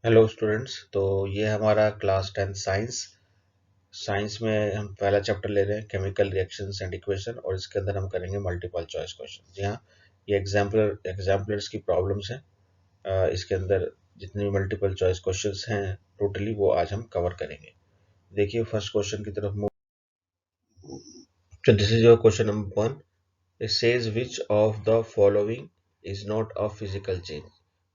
Hello students. तो ये हमारा क्लास 10 साइंस में हम पहला चैप्टर ले रहे हैं केमिकल रिएक्शंस एंड इक्वेशन, और इसके अंदर हम करेंगे मल्टीपल चॉइस क्वेश्चन। जी हाँ, ये एग्जाम्पलर्स की प्रॉब्लम्स हैं। इसके अंदर जितने भी मल्टीपल चॉइस क्वेश्चंस हैं टोटली वो आज हम कवर करेंगे। देखिए फर्स्ट क्वेश्चन की तरफ मूव। तो this is your question number 1। It says which of the following is not a physical change.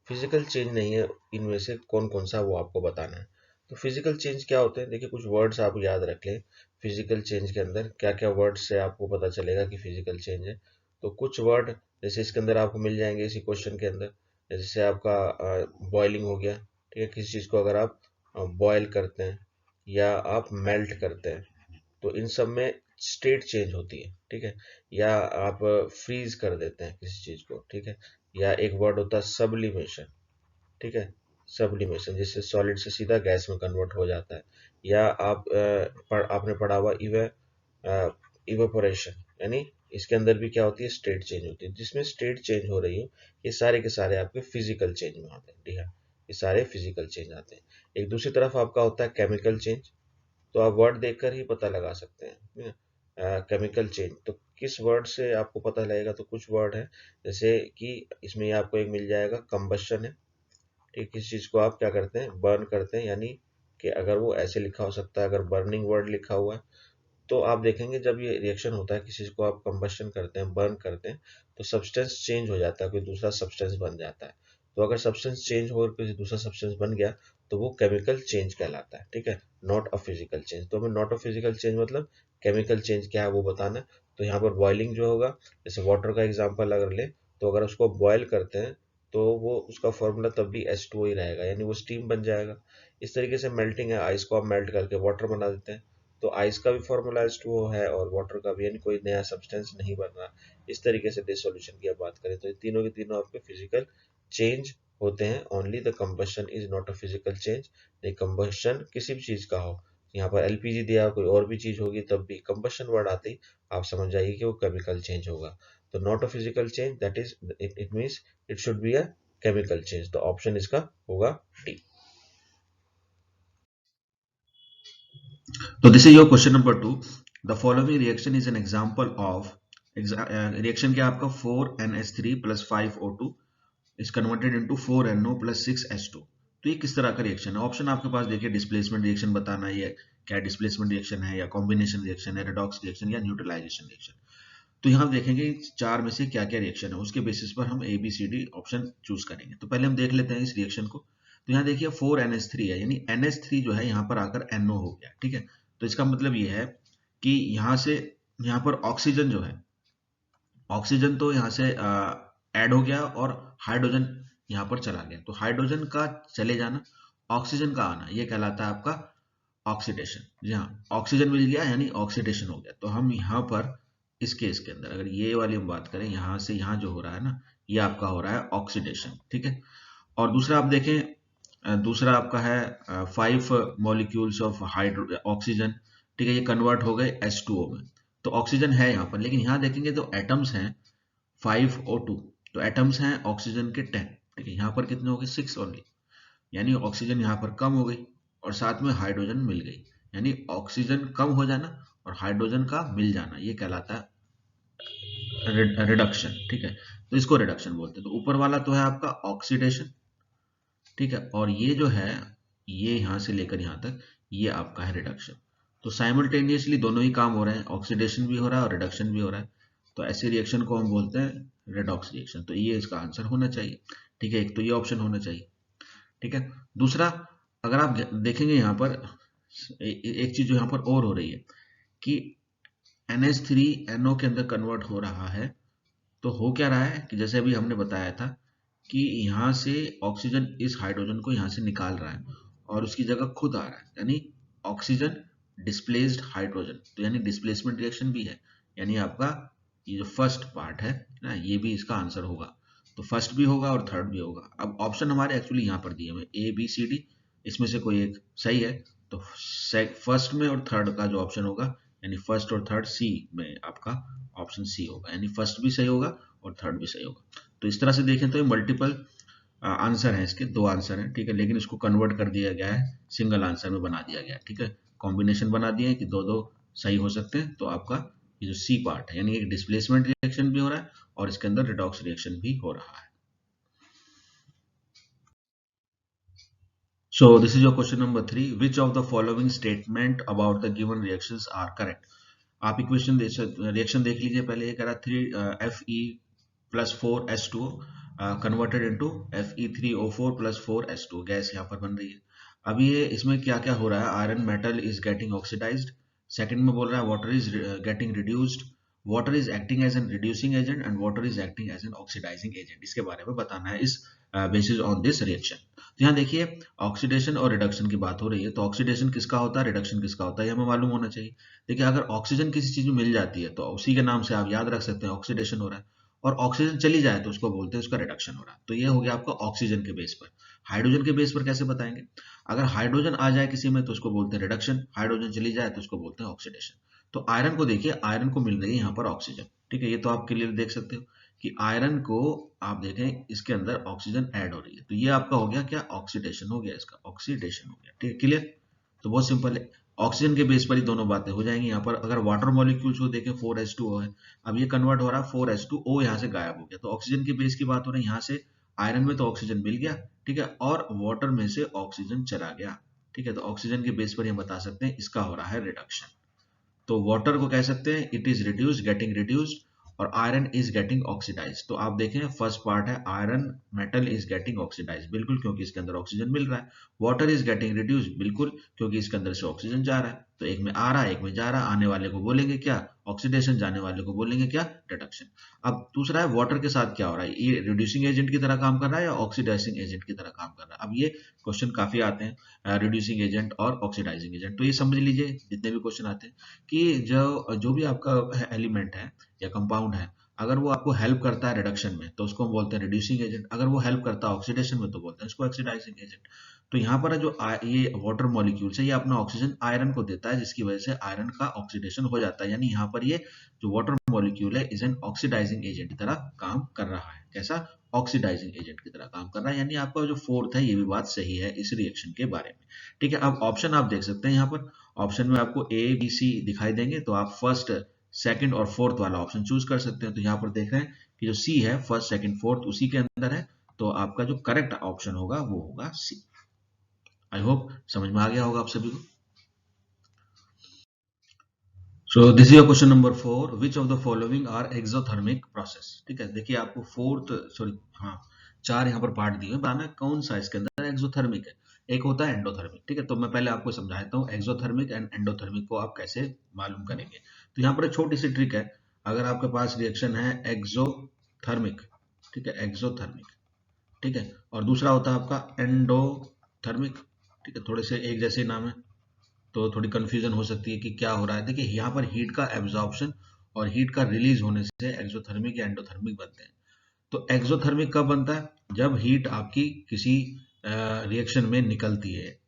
Physical change नहीं है, इनमें से कौन कौन सा वो आपको बताना है। तो फिजिकल चेंज क्या होते हैं, देखिए कुछ वर्ड्स आप याद रख लें। फिजिकल चेंज के अंदर क्या क्या वर्ड्स से आपको पता चलेगा कि फिजिकल चेंज है। तो कुछ वर्ड जैसे इसके अंदर आपको मिल जाएंगे इसी क्वेश्चन के अंदर। जैसे आपका बॉइलिंग हो गया, ठीक है, किसी चीज़ को अगर आप बॉयल करते हैं या आप मेल्ट करते हैं तो इन सब में स्टेट चेंज होती है, ठीक है। या आप फ्रीज कर देते हैं किसी चीज को, ठीक है। या एक वर्ड होता है सब्लिमेशन, ठीक है। सब्लिमेशन जिससे सॉलिड से सीधा गैस में कन्वर्ट हो जाता है। या आपने पढ़ा हुआ इवेपोरेशन, यानी इसके अंदर भी क्या होती है, स्टेट चेंज होती है। जिसमें स्टेट चेंज हो रही है ये सारे के सारे आपके फिजिकल चेंज में आते हैं। जी हाँ, ये सारे फिजिकल चेंज आते हैं। एक दूसरी तरफ आपका होता है केमिकल चेंज। तो आप वर्ड देखकर ही पता लगा सकते हैं। केमिकल चेंज तो किस वर्ड से आपको पता लगेगा, तो कुछ वर्ड है जैसे कि इसमें आपको एक मिल जाएगा कंबशन है, ठीक। किसी चीज को आप क्या करते हैं, बर्न करते हैं, यानी कि अगर वो ऐसे लिखा हो सकता है, अगर बर्निंग वर्ड लिखा हुआ है तो आप देखेंगे जब ये रिएक्शन होता है किसी चीज को आप कंबशन करते हैं, बर्न करते हैं, तो सब्सटेंस चेंज हो जाता है, कोई दूसरा सब्सटेंस बन जाता है। तो अगर सब्सटेंस चेंज होकर किसी दूसरा सब्सटेंस बन गया तो वो केमिकल चेंज कहलाता है, ठीक है। Not a physical change. तो हमें नॉट अ फिजिकल चेंज मतलब केमिकल चेंज क्या है वो बताना है। तो यहाँ पर बॉइलिंग जो होगा, जैसे वाटर का एग्जाम्पल अगर ले, तो अगर उसको बॉयल करते हैं तो वो उसका फॉर्मूला तब भी H2O ही रहेगा, यानी वो स्टीम बन जाएगा। इस तरीके से मेल्टिंग है, आइस को आप मेल्ट करके वाटर बना देते हैं तो आइस का भी फॉर्मूला H2O है और वाटर का भी, यानी कोई नया सब्सटेंस नहीं बन रहा। इस तरीके से डिसोल्यूशन की आप बात करें तो ये तीनों के तीनों आपके फिजिकल चेंज होते हैं। Only the combustion is not a physical change. नहीं, कंबशन किसी भी चीज का हो, यहाँ पर एलपीजी दिया कोई और भी चीज होगी तब भी कंबशन वर्ड आते ही आप समझ जाइए कि वो केमिकल चेंज होगा। तो not a physical change, that is it means it should be a chemical change. तो ऑप्शन इसका होगा D. So this is your question number 2. The following reaction is an example of reaction क्या आपका 4NH3 plus 5O2 is converted into 4NO plus 6H2। तो ये किस तरह का रिएक्शन है? ऑप्शन आपके पास देखिए, डिस्प्लेसमेंट रिएक्शन बताना है, ये क्या डिस्प्लेसमेंट रिएक्शन है या कॉम्बिनेशन रिएक्शन है, रेडॉक्स रिएक्शन या न्यूट्रलाइजेशन रिएक्शन। तो यहाँ देखेंगे चार में से क्या क्या रिएक्शन है, उसके बेसिस पर हम A B C D option choose करेंगे। तो पहले हम देख लेते हैं इस रिएक्शन को। तो यहाँ देखिए 4NH3 है, यानी NH3 जो है यहाँ पर आकर NO हो गया, ठीक है। तो इसका मतलब ये है कि यहाँ से यहाँ पर ऑक्सीजन जो है, ऑक्सीजन तो यहाँ से ऐड हो गया और हाइड्रोजन यहाँ पर चला गया। तो हाइड्रोजन का चले जाना, ऑक्सीजन का आना, ये कहलाता है आपका ऑक्सीडेशन। जी हाँ, ऑक्सीजन मिल गया यानी ऑक्सीडेशन हो गया। तो हम यहाँ पर इस केस के अंदर अगर ये वाली हम बात करें, यहाँ से यहाँ जो हो रहा है ना, ये आपका हो रहा है ऑक्सीडेशन, ठीक है। और दूसरा आप देखें, दूसरा आपका है 5 मॉलिक्यूल्स ऑफ हाइड्रो ऑक्सीजन, ठीक है, ये कन्वर्ट हो गए H2O में। तो ऑक्सीजन है यहाँ पर, लेकिन यहाँ देखेंगे तो एटम्स हैं 5O2, तो एटम्स हैं ऑक्सीजन के 10, ठीक है। यहाँ पर कितने हो गए 6 ओनली, यानी ऑक्सीजन यहाँ पर कम हो गई और साथ में हाइड्रोजन मिल गई, यानी ऑक्सीजन कम हो जाना और हाइड्रोजन का मिल जाना, ये कहलाता है रिडक्शन, ठीक है। तो इसको रिडक्शन बोलते हैं। तो ऊपर वाला तो है आपका ऑक्सीडेशन, ठीक है, और ये जो है, ये यहाँ से लेकर यहाँ तक, ये आपका है रिडक्शन। तो साइमल्टेनियसली दोनों ही काम हो रहे हैं, ऑक्सीडेशन भी हो रहा है और रिडक्शन भी हो रहा है। तो ऐसे रिएक्शन को हम बोलते हैं रेडॉक्स रिएक्शन। तो ये इसका आंसर होना चाहिए, ठीक है। एक तो ये ऑप्शन होना चाहिए, ठीक है। दूसरा, अगर आप देखेंगे यहाँ पर एक चीज जो यहाँ पर और हो रही है कि NH3 NO के अंदर कन्वर्ट हो रहा है। तो हो क्या रहा है कि जैसे अभी हमने बताया था कि यहाँ से ऑक्सीजन इस हाइड्रोजन को यहाँ से निकाल रहा है और उसकी जगह खुद आ रहा है, यानी ऑक्सीजन डिस्प्लेस्ड हाइड्रोजन। तो यानी डिस्प्लेसमेंट रिएक्शन भी है, यानी आपका ये जो फर्स्ट पार्ट है ना, ये भी इसका आंसर होगा। तो फर्स्ट भी होगा और थर्ड भी होगा। अब ऑप्शन हमारे एक्चुअली यहाँ पर दिए हुए ए बी सी डी, इसमें से कोई एक सही है। तो फर्स्ट में और थर्ड का जो ऑप्शन होगा, यानी फर्स्ट और थर्ड सी में आपका ऑप्शन सी होगा, यानी फर्स्ट भी सही होगा और थर्ड भी सही होगा। तो इस तरह से देखें तो ये मल्टीपल आंसर है, इसके दो आंसर हैं, ठीक है, लेकिन इसको कन्वर्ट कर दिया गया है, सिंगल आंसर में बना दिया गया है, ठीक है, कॉम्बिनेशन बना दिए हैं कि दो दो सही हो सकते हैं। तो आपका ये जो सी पार्ट है, यानी एक डिस्प्लेसमेंट रिएक्शन भी हो रहा है और इसके अंदर रिडॉक्स रिएक्शन भी हो रहा है। So this is your question number 3. Which of the following statement about the given reactions are correct? आप इक्वेशन रिएक्शन देख लीजिए पहले। ये कह रहा 3Fe+4S2 converted into Fe3O4+4S2 gas यहाँ पर बन रही है। अब ये इसमें क्या क्या हो रहा है, iron metal is getting oxidised, second में बोल रहा है water is getting reduced, water is acting as an reducing agent and water is acting as an oxidising agent. इसके बारे में बताना है इस बेसिस ऑन दिस रिएक्शन। तो यहाँ देखिए ऑक्सीडेशन और रिडक्शन की बात हो रही है, तो ऑक्सीडेशन किसका होता है, रिडक्शन किसका होता है, ये हमें मालूम होना चाहिए। देखिए अगर ऑक्सीजन किसी चीज में मिल जाती है तो उसी के नाम से आप याद रख सकते हैं ऑक्सीडेशन हो रहा है, और ऑक्सीजन चली जाए तो उसको बोलते हैं उसका रिडक्शन हो रहा है। तो ये हो गया आपका ऑक्सीजन के बेस पर। हाइड्रोजन के बेस पर कैसे बताएंगे, अगर हाइड्रोजन आ जाए किसी में तो उसको बोलते हैं रिडक्शन, हाइड्रोजन चली जाए तो उसको बोलते हैं ऑक्सीडेशन। तो आयरन को देखिए, आयरन को मिल रही है यहाँ पर ऑक्सीजन, ठीक है, ये तो आप क्लियर देख सकते हो कि आयरन को आप देखें इसके अंदर ऑक्सीजन ऐड हो रही है, तो ये आपका हो गया क्या, ऑक्सीडेशन हो गया, इसका ऑक्सीडेशन हो गया, ठीक है, क्लियर। तो बहुत सिंपल है, ऑक्सीजन के बेस पर ही दोनों बातें हो जाएंगी। यहाँ पर अगर वाटर मॉलिक्यूल्स को देखें 4H2O है, अब ये कन्वर्ट हो रहा है 4H2O, यहाँ से गायब हो गया, तो ऑक्सीजन के बेस की बात हो रही है, यहाँ से आयरन में तो ऑक्सीजन मिल गया, ठीक है, और वाटर में से ऑक्सीजन चला गया, ठीक है, तो ऑक्सीजन के बेस पर हम बता सकते हैं इसका हो रहा है रिडक्शन। तो वाटर को कह सकते हैं it is reduced, getting reduced, और आयरन इज गेटिंग ऑक्सीडाइज। तो आप देखें फर्स्ट पार्ट है iron metal is getting oxidise, बिल्कुल क्योंकि इसके अंदर ऑक्सीजन मिल रहा है। वाटर इज गेटिंग रिड्यूस्ड, बिल्कुल क्योंकि इसके अंदर से ऑक्सीजन जा रहा है। तो एक में आ रहा है एक में जा रहा है, आने वाले को बोलेंगे क्या, ऑक्सीडेशन, जाने वाले को बोलेंगे क्या, रिडक्शन। अब दूसरा है वाटर के साथ क्या हो रहा है, ये रिड्यूसिंग एजेंट की तरह काम कर रहा है या ऑक्सीडाइजिंग एजेंट की तरह काम कर रहा है। अब ये क्वेश्चन काफी आते हैं रिड्यूसिंग एजेंट और ऑक्सीडाइजिंग एजेंट, तो ये समझ लीजिए जितने भी क्वेश्चन आते हैं कि जो जो भी आपका एलिमेंट है या कंपाउंड है, अगर वो आपको हेल्प करता है रिडक्शन में तो उसको हम बोलते हैं रिड्यूसिंग एजेंट, अगर वो हेल्प करता है ऑक्सीडेशन में तो बोलते हैं उसको ऑक्सीडाइजिंग एजेंट। तो यहाँ पर जो ये वाटर मॉलिक्यूल्स है, ये अपना ऑक्सीजन आयरन को देता है, जिसकी वजह से आयरन का ऑक्सीडेशन हो जाता है, यानी यहाँ पर ये जो वाटर मॉलिक्यूल है इज एन ऑक्सीडाइजिंग एजेंट की तरह काम कर रहा है। कैसा, ऑक्सीडाइजिंग एजेंट की तरह काम कर रहा है, यानी आपका जो फोर्थ है ये भी बात सही है इस रिएक्शन के बारे में, ठीक है। अब ऑप्शन आप देख सकते हैं, यहाँ पर ऑप्शन में आपको ए बी सी दिखाई देंगे, तो आप फर्स्ट सेकंड और फोर्थ वाला ऑप्शन चूज कर सकते हैं। तो यहाँ पर देख रहे हैं कि जो सी है फर्स्ट सेकंड फोर्थ उसी के अंदर है, तो आपका जो करेक्ट ऑप्शन होगा वो होगा सी। आई होप समझ में आ गया होगा आप सभी को। So this is your question number 4, which of the following are exothermic process. ठीक है, देखिए आपको फोर्थ सॉरी हाँ 4 यहाँ पर पार्ट दिए बताना कौन सा इसके अंदर एक्सोथर्मिक है। एक होता है एंडोथर्मिक, ठीक है, तो मैं पहले आपको समझाता हूँ एक्सोथर्मिक एंड एंडोथर्मिक को आप कैसे मालूम करेंगे। तो यहाँ पर एक छोटी सी ट्रिक है, अगर आपके पास रिएक्शन है एक्सोथर्मिक, ठीक है, एक्सोथर्मिक, ठीक है, और दूसरा होता है आपका एंडोथर्मिक, ठीक है, थोड़े से एक जैसे नाम है तो थोड़ी कंफ्यूजन हो सकती है कि क्या हो रहा है। देखिए यहाँ पर हीट का एब्जॉर्प्शन और हीट का रिलीज होने से एक्सोथर्मिक या एंडोथर्मिक बनते हैं। तो एक्सोथर्मिक कब बनता है, जब हीट आपकी किसी रिएक्शन में निकलती है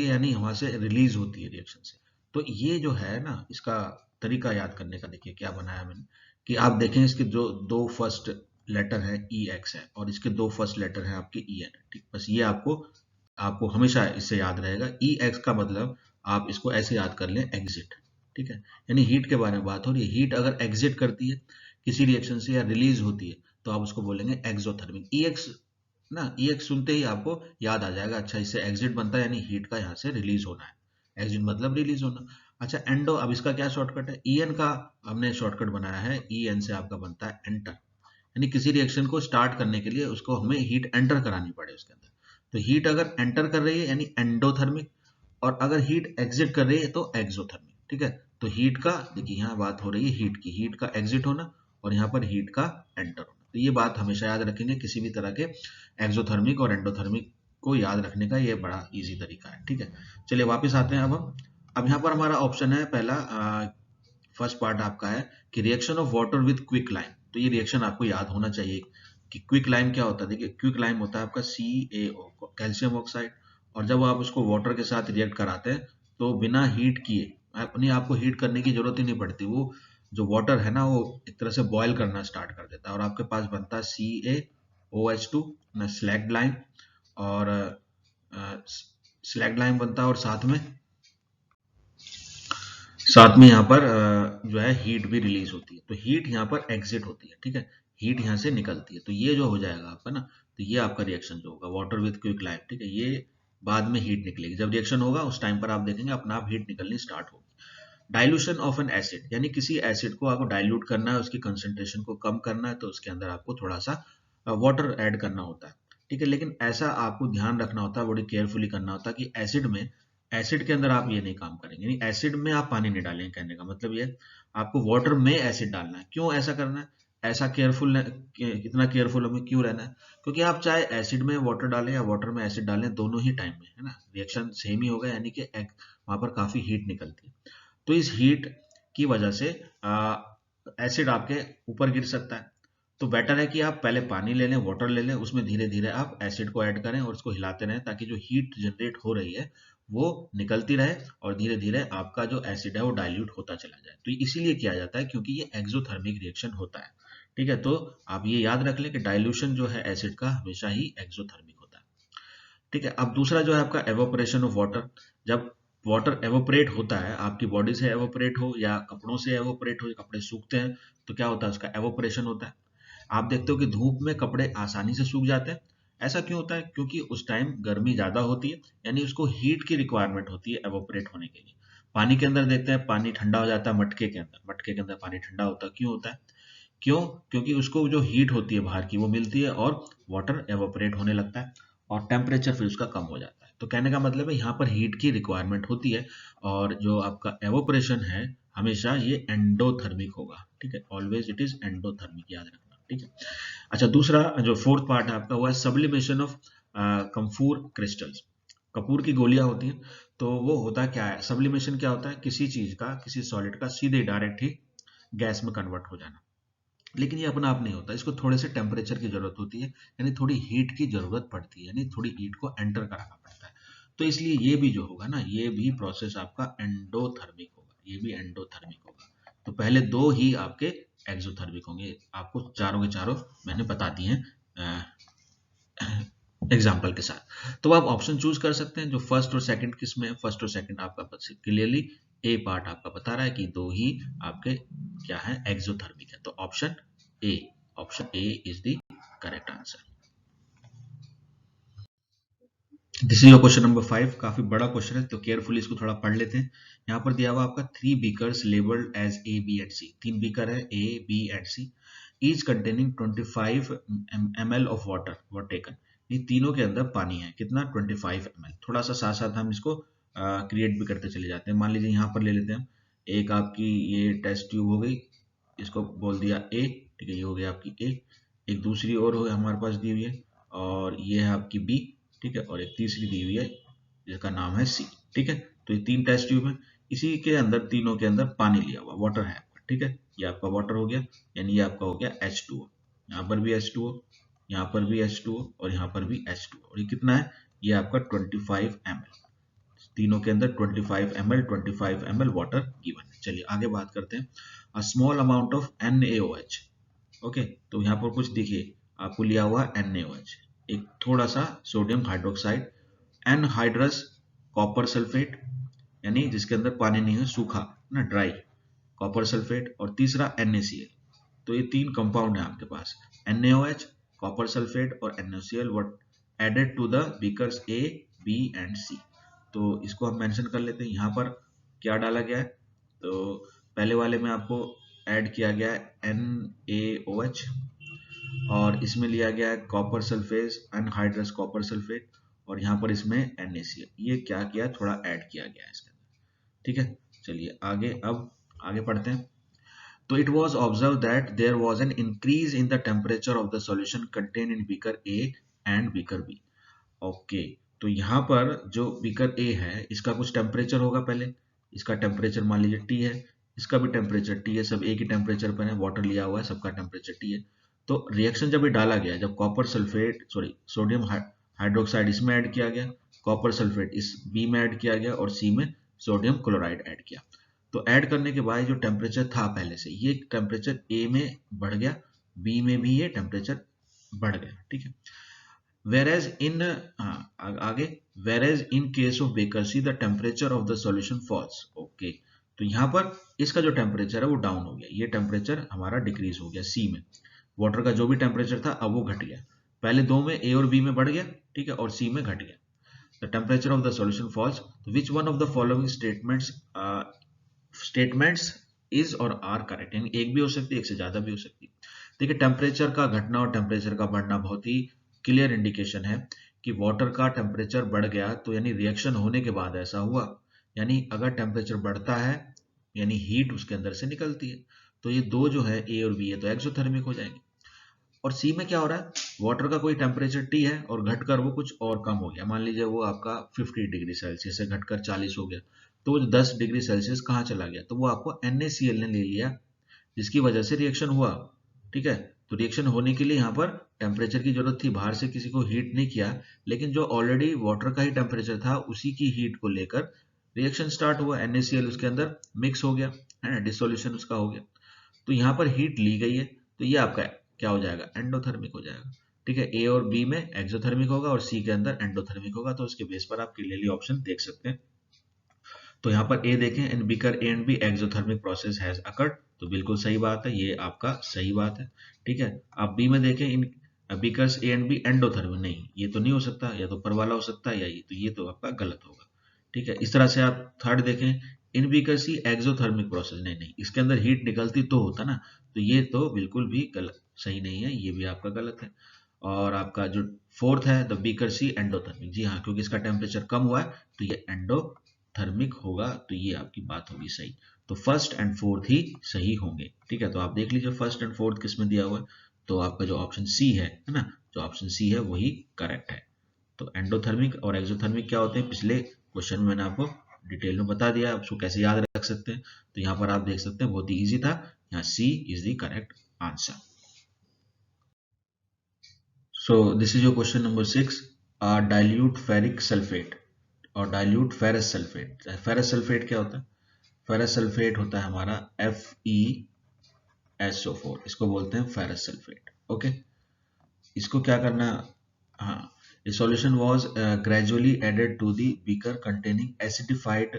यानी वहां से रिलीज होती है रिएक्शन से। तो ये जो है ना इसका तरीका याद करने का, देखिए क्या बनाया मैंने कि आप देखें इसके जो दो फर्स्ट लेटर है ई एक्स है और इसके दो फर्स्ट लेटर है आपके ई एन है, ठीक, बस ये आपको आपको हमेशा इससे याद रहेगा। ई एक्स का मतलब आप इसको ऐसे याद कर लें एग्जिट, ठीक है, यानी हीट के बारे में बात हो रही है, हीट अगर एग्जिट करती है किसी रिएक्शन से या रिलीज होती है तो आप उसको बोलेंगे एक्सोथर्मिक। ई एक्स ना, ई एक्स सुनते ही आपको याद आ जाएगा, अच्छा इससे एग्जिट बनता है यानी हीट का यहाँ से रिलीज होना है, एग्जिट मतलब रिलीज होना। अच्छा एंडो, अब इसका क्या शॉर्टकट है, ई एन का हमने शॉर्टकट बनाया है, ई एन से आपका बनता है एंटर, यानी किसी रिएक्शन को स्टार्ट करने के लिए उसको हमें हीट एंटर करानी पड़े उसके अंदर। तो हीट अगर एंटर कर रही है यानी एंडोथर्मिक, और अगर हीट एग्जिट कर रही है तो एक्सोथर्मिक, ठीक है। तो हीट का देखिए यहाँ बात हो रही है हीट की, हीट का एग्जिट होना और यहाँ पर हीट का एंटर होना, तो ये बात हमेशा याद रखेंगे किसी भी तरह के एक्सोथर्मिक और एंडोथर्मिक को याद रखने का, ये बड़ा इजी तरीका है, ठीक है। चलिए वापस आते हैं अब यहाँ पर हमारा ऑप्शन है पहला, फर्स्ट पार्ट आपका है कि reaction of water with quick lime. तो ये रिएक्शन आपको याद होना चाहिए कि क्विक लाइम क्या होता है। देखिए क्विक लाइम होता है आपका CaO कैल्शियम ऑक्साइड, और जब आप उसको वाटर के साथ रिएक्ट कराते हैं तो बिना हीट किए, अपने आप को हीट करने की जरूरत ही नहीं पड़ती, वो जो वाटर है ना वो एक तरह से बॉयल करना स्टार्ट कर देता है और आपके पास बनता है CaO, OH2 ना स्लैग्ड लाइम, और स्लैग्ड लाइम बनता है, और साथ में यहाँ पर जो है हीट भी रिलीज होती है। तो हीट यहाँ पर एग्जिट होती है, ठीक है, हीट यहाँ से निकलती है। तो ये जो हो जाएगा आपका ना, तो ये आपका रिएक्शन जो होगा वाटर विद क्विक लाइम, ठीक है, ये बाद में हीट निकलेगी। जब रिएक्शन होगा उस टाइम पर आप देखेंगे अपना आप हीट निकलनी स्टार्ट होगी। डाइल्यूशन ऑफ एन एसिड, यानी किसी एसिड को आपको डाइल्यूट करना है, उसकी कंसंट्रेशन को कम करना है, तो उसके अंदर आपको थोड़ा सा वाटर ऐड करना होता है, ठीक है। लेकिन ऐसा आपको ध्यान रखना होता है, बड़ी केयरफुली करना होता है कि एसिड के अंदर आप ये नहीं काम करेंगे, यानी एसिड में आप पानी नहीं डालेंगे। कहने का मतलब ये आपको वाटर में एसिड डालना है। क्यों ऐसा करना है, ऐसा केयरफुल, इतना केयरफुल हमें क्यों रहना है, क्योंकि आप चाहे एसिड में वाटर डालें या वाटर में एसिड डालें, दोनों ही टाइम में है ना रिएक्शन सेम ही होगा, यानी कि वहां पर काफी हीट निकलती है। तो इस हीट की वजह से एसिड आपके ऊपर गिर सकता है। तो बेटर है कि आप पहले पानी ले लें, वाटर ले लें, उसमें धीरे धीरे आप एसिड को ऐड करें और उसको हिलाते रहें, ताकि जो हीट जनरेट हो रही है वो निकलती रहे और धीरे धीरे आपका जो एसिड है वो डाइल्यूट होता चला जाए। तो इसीलिए किया जाता है क्योंकि ये एक्सोथर्मिक रिएक्शन होता है, ठीक है। तो आप ये याद रख लें कि डाइल्यूशन जो है एसिड का हमेशा ही एक्सोथर्मिक होता है, ठीक है। अब दूसरा जो है आपका एवोपरेशन ऑफ वाटर। जब वाटर एवोपरेट होता है, आपकी बॉडी से एवोपरेट हो या कपड़ों से एवोपरेट हो, या कपड़े सूखते हैं तो क्या होता है, उसका एवोपरेशन होता है। आप देखते हो कि धूप में कपड़े आसानी से सूख जाते हैं। ऐसा क्यों होता है, क्योंकि उस टाइम गर्मी ज्यादा होती है, यानी उसको हीट की रिक्वायरमेंट होती है एवोपरेट होने के लिए। पानी के अंदर देखते हैं पानी ठंडा हो जाता है, मटके के अंदर पानी ठंडा होता है, क्यों होता है, क्यों, क्योंकि उसको जो हीट होती है बाहर की वो मिलती है और वाटर एवोपरेट होने लगता है और टेम्परेचर फिर उसका कम हो जाता है। तो कहने का मतलब है यहाँ पर हीट की रिक्वायरमेंट होती है, और जो आपका एवोपरेशन है हमेशा ये एंडोथर्मिक होगा, ठीक है, ऑलवेज इट इज एंडोथर्मिक, याद रखना, ठीक है। अच्छा, दूसरा जो फोर्थ पार्ट है आपका, वो है सब्लिमेशन ऑफ कम्फूर क्रिस्टल्स। कपूर की गोलियां होती हैं, तो वो होता क्या है, सब्लिमेशन क्या होता है, किसी चीज का, किसी सॉलिड का सीधे डायरेक्ट ही गैस में कन्वर्ट हो जाना। लेकिन ये अपना आप नहीं होता, इसको थोड़े से टेम्परेचर की जरूरत होती है, यानी थोड़ी हीट की जरूरत पड़ती है, यानी थोड़ी हीट को एंटर कराना पड़ता है। तो इसलिए ये भी जो होगा ना, ये भी प्रोसेस आपका एंडोथर्मिक होगा, ये भी एंडोथर्मिक होगा। तो पहले दो ही आपके एक्सोथर्मिक होंगे, आपको चारों के चारों मैंने बता दिए हैं एग्जाम्पल के साथ। तो आप ऑप्शन चूज कर सकते हैं, जो फर्स्ट और सेकंड किसमें है, फर्स्ट और सेकंड आपका क्लियरली ए पार्ट आपका बता रहा है कि दो ही आपके क्या है, एक्सोथर्मिक है। तो A option A is the correct answer. This is your question number 5। काफी बड़ा क्वेश्चन है, तो केयरफुली इसको थोड़ा पढ़ लेते हैं। यहाँ पर दिया हुआ आपका 3 beakers labelled as A B and C. 3 beaker है A B and C, each containing 25 ml of water were taken. ये तीनों के अंदर पानी है, कितना, 25 ml। थोड़ा सा साथ साथ हम इसको क्रिएट भी करते चले जाते हैं। मान लीजिए यहाँ पर ले लेते हैं, एक आपकी ये टेस्ट ट्यूब हो गई, इसको बोल दिया ए, ठीक है, ये हो गया आपकी ए। एक दूसरी और हो हमारे पास दी हुई है, और ये है आपकी बी, ठीक है, और एक तीसरी दी हुई है जिसका नाम है सी, ठीक है। तो ये 3 टेस्ट ट्यूब है, इसी के अंदर तीनों के अंदर पानी लिया हुआ, वाटर है आपका, ठीक है। ये आपका वाटर हो गया, यानी ये आपका हो गया H2O। यहाँ पर भी H2O, यहाँ पर भी H2O, और यहाँ पर भी H2O। और ये कितना है, ये आपका 25 ml, तीनों के अंदर 25 ml वाटर गिवन है। चलिए आगे बात करते हैं। A small amount of NaOH, okay. तो यहाँ पर कुछ देखिए, आपको लिया हुआ NaOH, एक थोड़ा सा sodium hydroxide, anhydrous copper sulphate, यानी जिसके अंदर पानी नहीं है, सूखा ना, ड्राई कॉपर सल्फेट, और तीसरा NaCl। तो ये 3 कंपाउंड है आपके पास, NaOH, कॉपर सल्फेट और NaCl, what added to the beakers A, B and C। तो इसको हम मेंशन कर लेते हैं। यहाँ पर क्या डाला गया है, तो पहले वाले में आपको ऐड किया गया है NaOH, और इसमें लिया गया है copper sulphate, anhydrous copper sulphate, और यहाँ पर इसमें NaCl। ये क्या किया, थोड़ा ऐड किया गया है इसके अंदर, ठीक है। चलिए आगे, अब आगे पढ़ते हैं। तो it was observed that there was an increase in the temperature of the solution contained in beaker A and beaker B. Okay, तो यहाँ पर जो बीकर ए है इसका कुछ टेम्परेचर होगा, पहले इसका टेम्परेचर मान लीजिए T है, इसका भी टेम्परेचर T है, सब एक ही टेम्परेचर पर है, वाटर लिया हुआ है, सबका टेम्परेचर T है। तो रिएक्शन जब ये डाला गया, जब copper sulphate sorry sodium hydroxide इसमें ऐड किया गया, कॉपर सल्फेट इस बी में ऐड किया गया, और सी में सोडियम क्लोराइड ऐड किया। तो ऐड करने के बाद जो टेम्परेचर था पहले से, ये टेम्परेचर ए में बढ़ गया, बी में भी ये टेम्परेचर बढ़ गया, ठीक है। whereas in आगे whereas in case of Baker-C the temperature of the solution falls, okay. तो यहाँ पर इसका जो टेम्परेचर है वो डाउन हो गया, ये टेम्परेचर हमारा डिक्रीज हो गया सी में, वाटर का जो भी टेम्परेचर था अब वो घट गया, पहले दो में ए और बी में बढ़ गया, ठीक है, और सी में घट गया। The temperature of the solution falls, which one of the following statements is और आर करेक्ट, यानी एक भी हो सकती है, एक से ज्यादा भी हो सकती है। देखिए टेम्परेचर का घटना और टेम्परेचर का बढ़ना बहुत ही क्लियर इंडिकेशन है कि वाटर का टेम्परेचर बढ़ गया तो यानी रिएक्शन होने के बाद ऐसा हुआ, यानी अगर टेम्परेचर बढ़ता है यानी हीट उसके अंदर से निकलती है, तो ये दो जो है ए और बी है तो एक्सोथर्मिक हो जाएंगे। और सी में क्या हो रहा है, वाटर का कोई टेम्परेचर टी है और घटकर वो कुछ और कम हो गया, मान लीजिए वो आपका 50 डिग्री सेल्सियस से घटकर 40 हो गया, तो वो 10 डिग्री सेल्सियस कहाँ चला गया, तो वो आपको NaCl ने ले लिया, जिसकी वजह से रिएक्शन हुआ, ठीक है। तो रिएक्शन होने के लिए यहाँ पर टेम्परेचर की जरूरत थी, बाहर से किसी को हीट नहीं किया, लेकिन जो ऑलरेडी वाटर का ही टेम्परेचर था उसी की हीट को लेकर रिएक्शन स्टार्ट हुआ, NaCl उसके अंदर मिक्स हो गया, है ना, डिसोल्यूशन उसका हो गया। तो यहाँ पर हीट ली गई है तो ये आपका क्या हो जाएगा, एंडोथर्मिक हो जाएगा, ठीक है। ए और बी में एक्सोथर्मिक होगा और सी के अंदर एंडोथर्मिक होगा, तो उसके बेस पर आप क्लियरली ऑप्शन देख सकते हैं। तो यहाँ पर ए देखें, इन beaker A and be exothermic process has occurred, तो बिल्कुल सही बात है, ये आपका सही बात है, ठीक है। आप बी में देखें, in beakers A and B endothermic, नहीं ये तो नहीं हो सकता, या तो ऊपर वाला हो सकता है या ये तो आपका गलत होगा, ठीक है। इस तरह से आप थर्ड देखें, in beakers he exothermic process, नहीं नहीं इसके अंदर हीट निकलती तो होता ना, तो ये तो बिल्कुल भी गलत सही नहीं है, ये भी आपका गलत है। और आपका जो फोर्थ है द बीकर सी एंडोथर्मिक, जी हाँ, क्योंकि इसका टेम्परेचर कम हुआ है तो ये एंडोथर्मिक होगा, तो ये आपकी बात होगी सही। तो फर्स्ट एंड फोर्थ ही सही होंगे, ठीक है। तो आप देख लीजिए फर्स्ट एंड फोर्थ किसमें दिया हुआ है, तो आपका जो ऑप्शन सी है ना, जो ऑप्शन सी है वही करेक्ट है। तो एंडोथर्मिक और एक्सोथर्मिक क्या होते हैं, पिछले क्वेश्चन में मैंने आपको डिटेल में बता दिया, आप उसको कैसे याद रख सकते हैं, तो यहाँ पर आप देख सकते हैं बहुत ही ईजी था, यहाँ C is the correct answer. So this is your question number 6. Dilute ferric sulfate और dilute ferrous sulfate. Ferrous sulfate क्या होता है, ferrous sulfate होता है हमारा FeSO4, इसको बोलते हैं ferrous sulfate, ओके। इसको क्या करना, हाँ, the solution was gradually added to the beaker containing acidified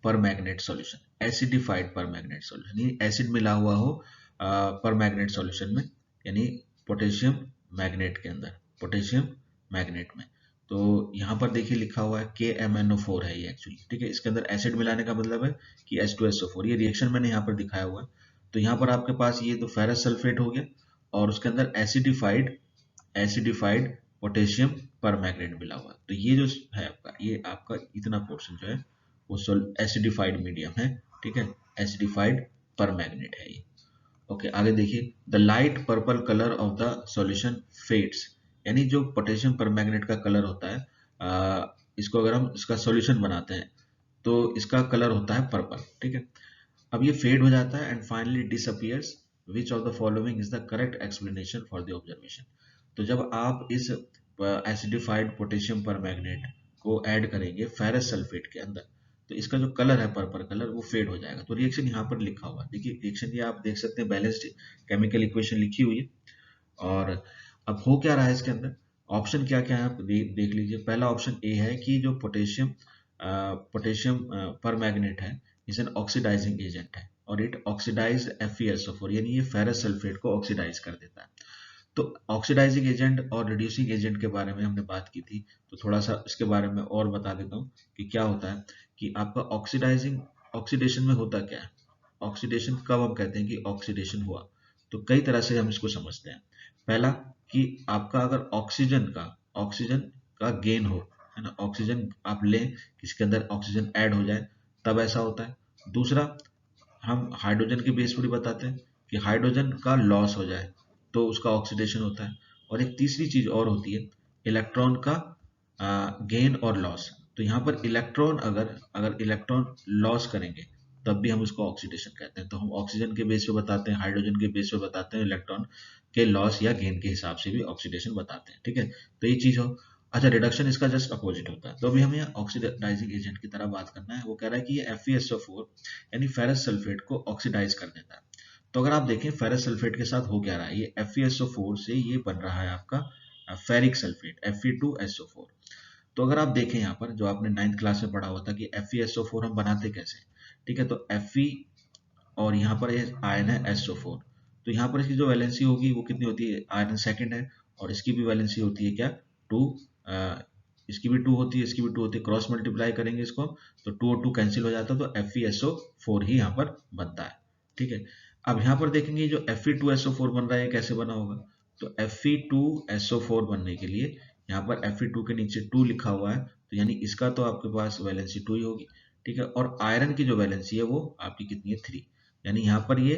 permanganate solution, acidified permanganate solution, यानी एसिड मिला हुआ हो परमैग्नेट सॉल्यूशन में, यानी पोटेशियम मैग्नेट के अंदर, पोटेशियम मैग्नेट में। तो यहाँ पर देखिए लिखा हुआ है KMnO4 है ये एक्चुअली, ठीक है। इसके अंदर एसिड मिलाने का मतलब है कि H2SO4, ये रिएक्शन मैंने यहाँ पर दिखाया हुआ है। तो यहाँ पर आपके पास ये तो फेरस सल्फेट हो गया और उसके अंदर एसिडिफाइड पोटेशियम परमैग्नेट मिला हुआ है, तो ये जो है आपका, ये आपका इतना पोर्शन जो है वो एसिडिफाइड मीडियम है, ठीक है, एसिडिफाइड परमैग्नेट है ये, ओके। आगे देखिए, the light purple colour of the solution fades, यानी जो पोटेशियम परमैग्नेट का कलर होता है, इसको अगर हम इसका सॉल्यूशन बनाते हैं तो इसका कलर होता है पर्पल, ठीक है। अब ये फेड हो जाता है and finally disappears, which of the following is the correct explanation for the observation. तो जब आप इस एसिडिफाइड पोटेशियम परमैग्नेट को ऐड करेंगे फेरस सल्फेट के अंदर, तो इसका जो कलर है पर्पल कलर वो फेड हो जाएगा। तो रिएक्शन यहाँ पर लिखा हुआ है, देखिए रिएक्शन ये आप देख सकते हैं, बैलेंस्ड केमिकल इक्वेशन लिखी हुई है। और अब हो क्या रहा है इसके अंदर, ऑप्शन क्या क्या है आप देख लीजिए। पहला ऑप्शन ए है कि जो पोटेशियम परमैग्नेट है इज एन ऑक्सीडाइजिंग एजेंट है और इट ऑक्सीडाइज FeSO4, यानी ये फेरस सल्फेट को ऑक्सीडाइज कर देता है। तो ऑक्सीडाइजिंग एजेंट और रिड्यूसिंग एजेंट के बारे में हमने बात की थी, तो थोड़ा सा इसके बारे में और बता देता हूँ कि क्या होता है कि आपका ऑक्सीडेशन में होता क्या है, ऑक्सीडेशन कब हम कहते हैं कि ऑक्सीडेशन हुआ, तो कई तरह से हम इसको समझते हैं। पहला कि आपका अगर ऑक्सीजन का गेन हो, है ना, ऑक्सीजन आप लें किसके अंदर ऑक्सीजन ऐड हो जाए तब ऐसा होता है। दूसरा, हम हाइड्रोजन के बेस पर भी बताते हैं कि हाइड्रोजन का लॉस हो जाए तो उसका ऑक्सीडेशन होता है। और एक तीसरी चीज और होती है इलेक्ट्रॉन का गेन और लॉस। तो यहाँ पर इलेक्ट्रॉन अगर इलेक्ट्रॉन लॉस करेंगे तब भी हम उसको ऑक्सीडेशन कहते हैं। तो हम ऑक्सीजन के बेस पे बताते हैं, हाइड्रोजन के बेस पे बताते हैं, इलेक्ट्रॉन के लॉस या गेन के हिसाब से भी ऑक्सीडेशन बताते हैं, ठीक है। तो ये चीज हो। अच्छा, रिडक्शन इसका जस्ट अपोजिट होता है। तो अभी हमें ऑक्सीडाइजिंग एजेंट की तरह बात करना है। वो कह रहा है कि ये FeSO4 यानी फेरस सल्फेट को ऑक्सीडाइज कर देता है। तो अगर आप देखें फेरस सल्फेट के साथ हो क्या रहा है, ये FeSO4 से ये बन रहा है आपका फेरिक सल्फेट Fe2SO4। तो अगर आप देखें यहाँ पर जो आपने 9th क्लास में पढ़ा हुआ था कि FeSO4 हम बनाते कैसे, ठीक है, तो Fe और यहाँ पर ये आयन है SO4, तो यहाँ पर इसकी जो वैलेंसी होगी वो कितनी होती है, आयरन सेकंड है और इसकी भी वैलेंसी होती है क्या, 2, इसकी भी 2 होती है, इसकी भी 2 होती है, क्रॉस मल्टीप्लाई करेंगे इसको तो 2 और 2 कैंसिल हो जाता है, तो FeSO4 ही यहाँ पर बनता है, ठीक है। अब यहाँ पर देखेंगे जो Fe2SO4 बन रहा है कैसे बना होगा, तो Fe2SO4 बनने के लिए यहाँ पर Fe2 के नीचे 2 लिखा हुआ है, तो यानी इसका तो आपके पास वैलेंसी 2 ही होगी, ठीक है, और आयरन की जो वैलेंसी है वो आपकी कितनी है, 3, यानी यहाँ पर ये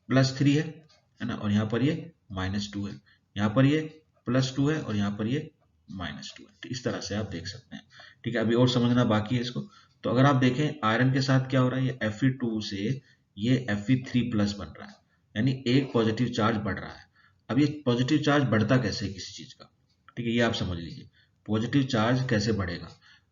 +3 है ना, और यहाँ पर ये -2 है, यहाँ पर ये +2 है और यहाँ पर ये -2 है, तो इस तरह से आप देख सकते हैं, ठीक है। अभी और समझना बाकी है इसको। तो अगर आप देखें आयरन के साथ क्या हो रहा है, ये Fe2 से ये Fe3+ बन रहा है, यानी एक पॉजिटिव चार्ज बढ़ रहा है। अब ये पॉजिटिव चार्ज बढ़ता कैसे है किसी चीज का, ठीक है, ये आप समझ लीजिए पॉजिटिव चार्ज कैसे बढ़ेगा।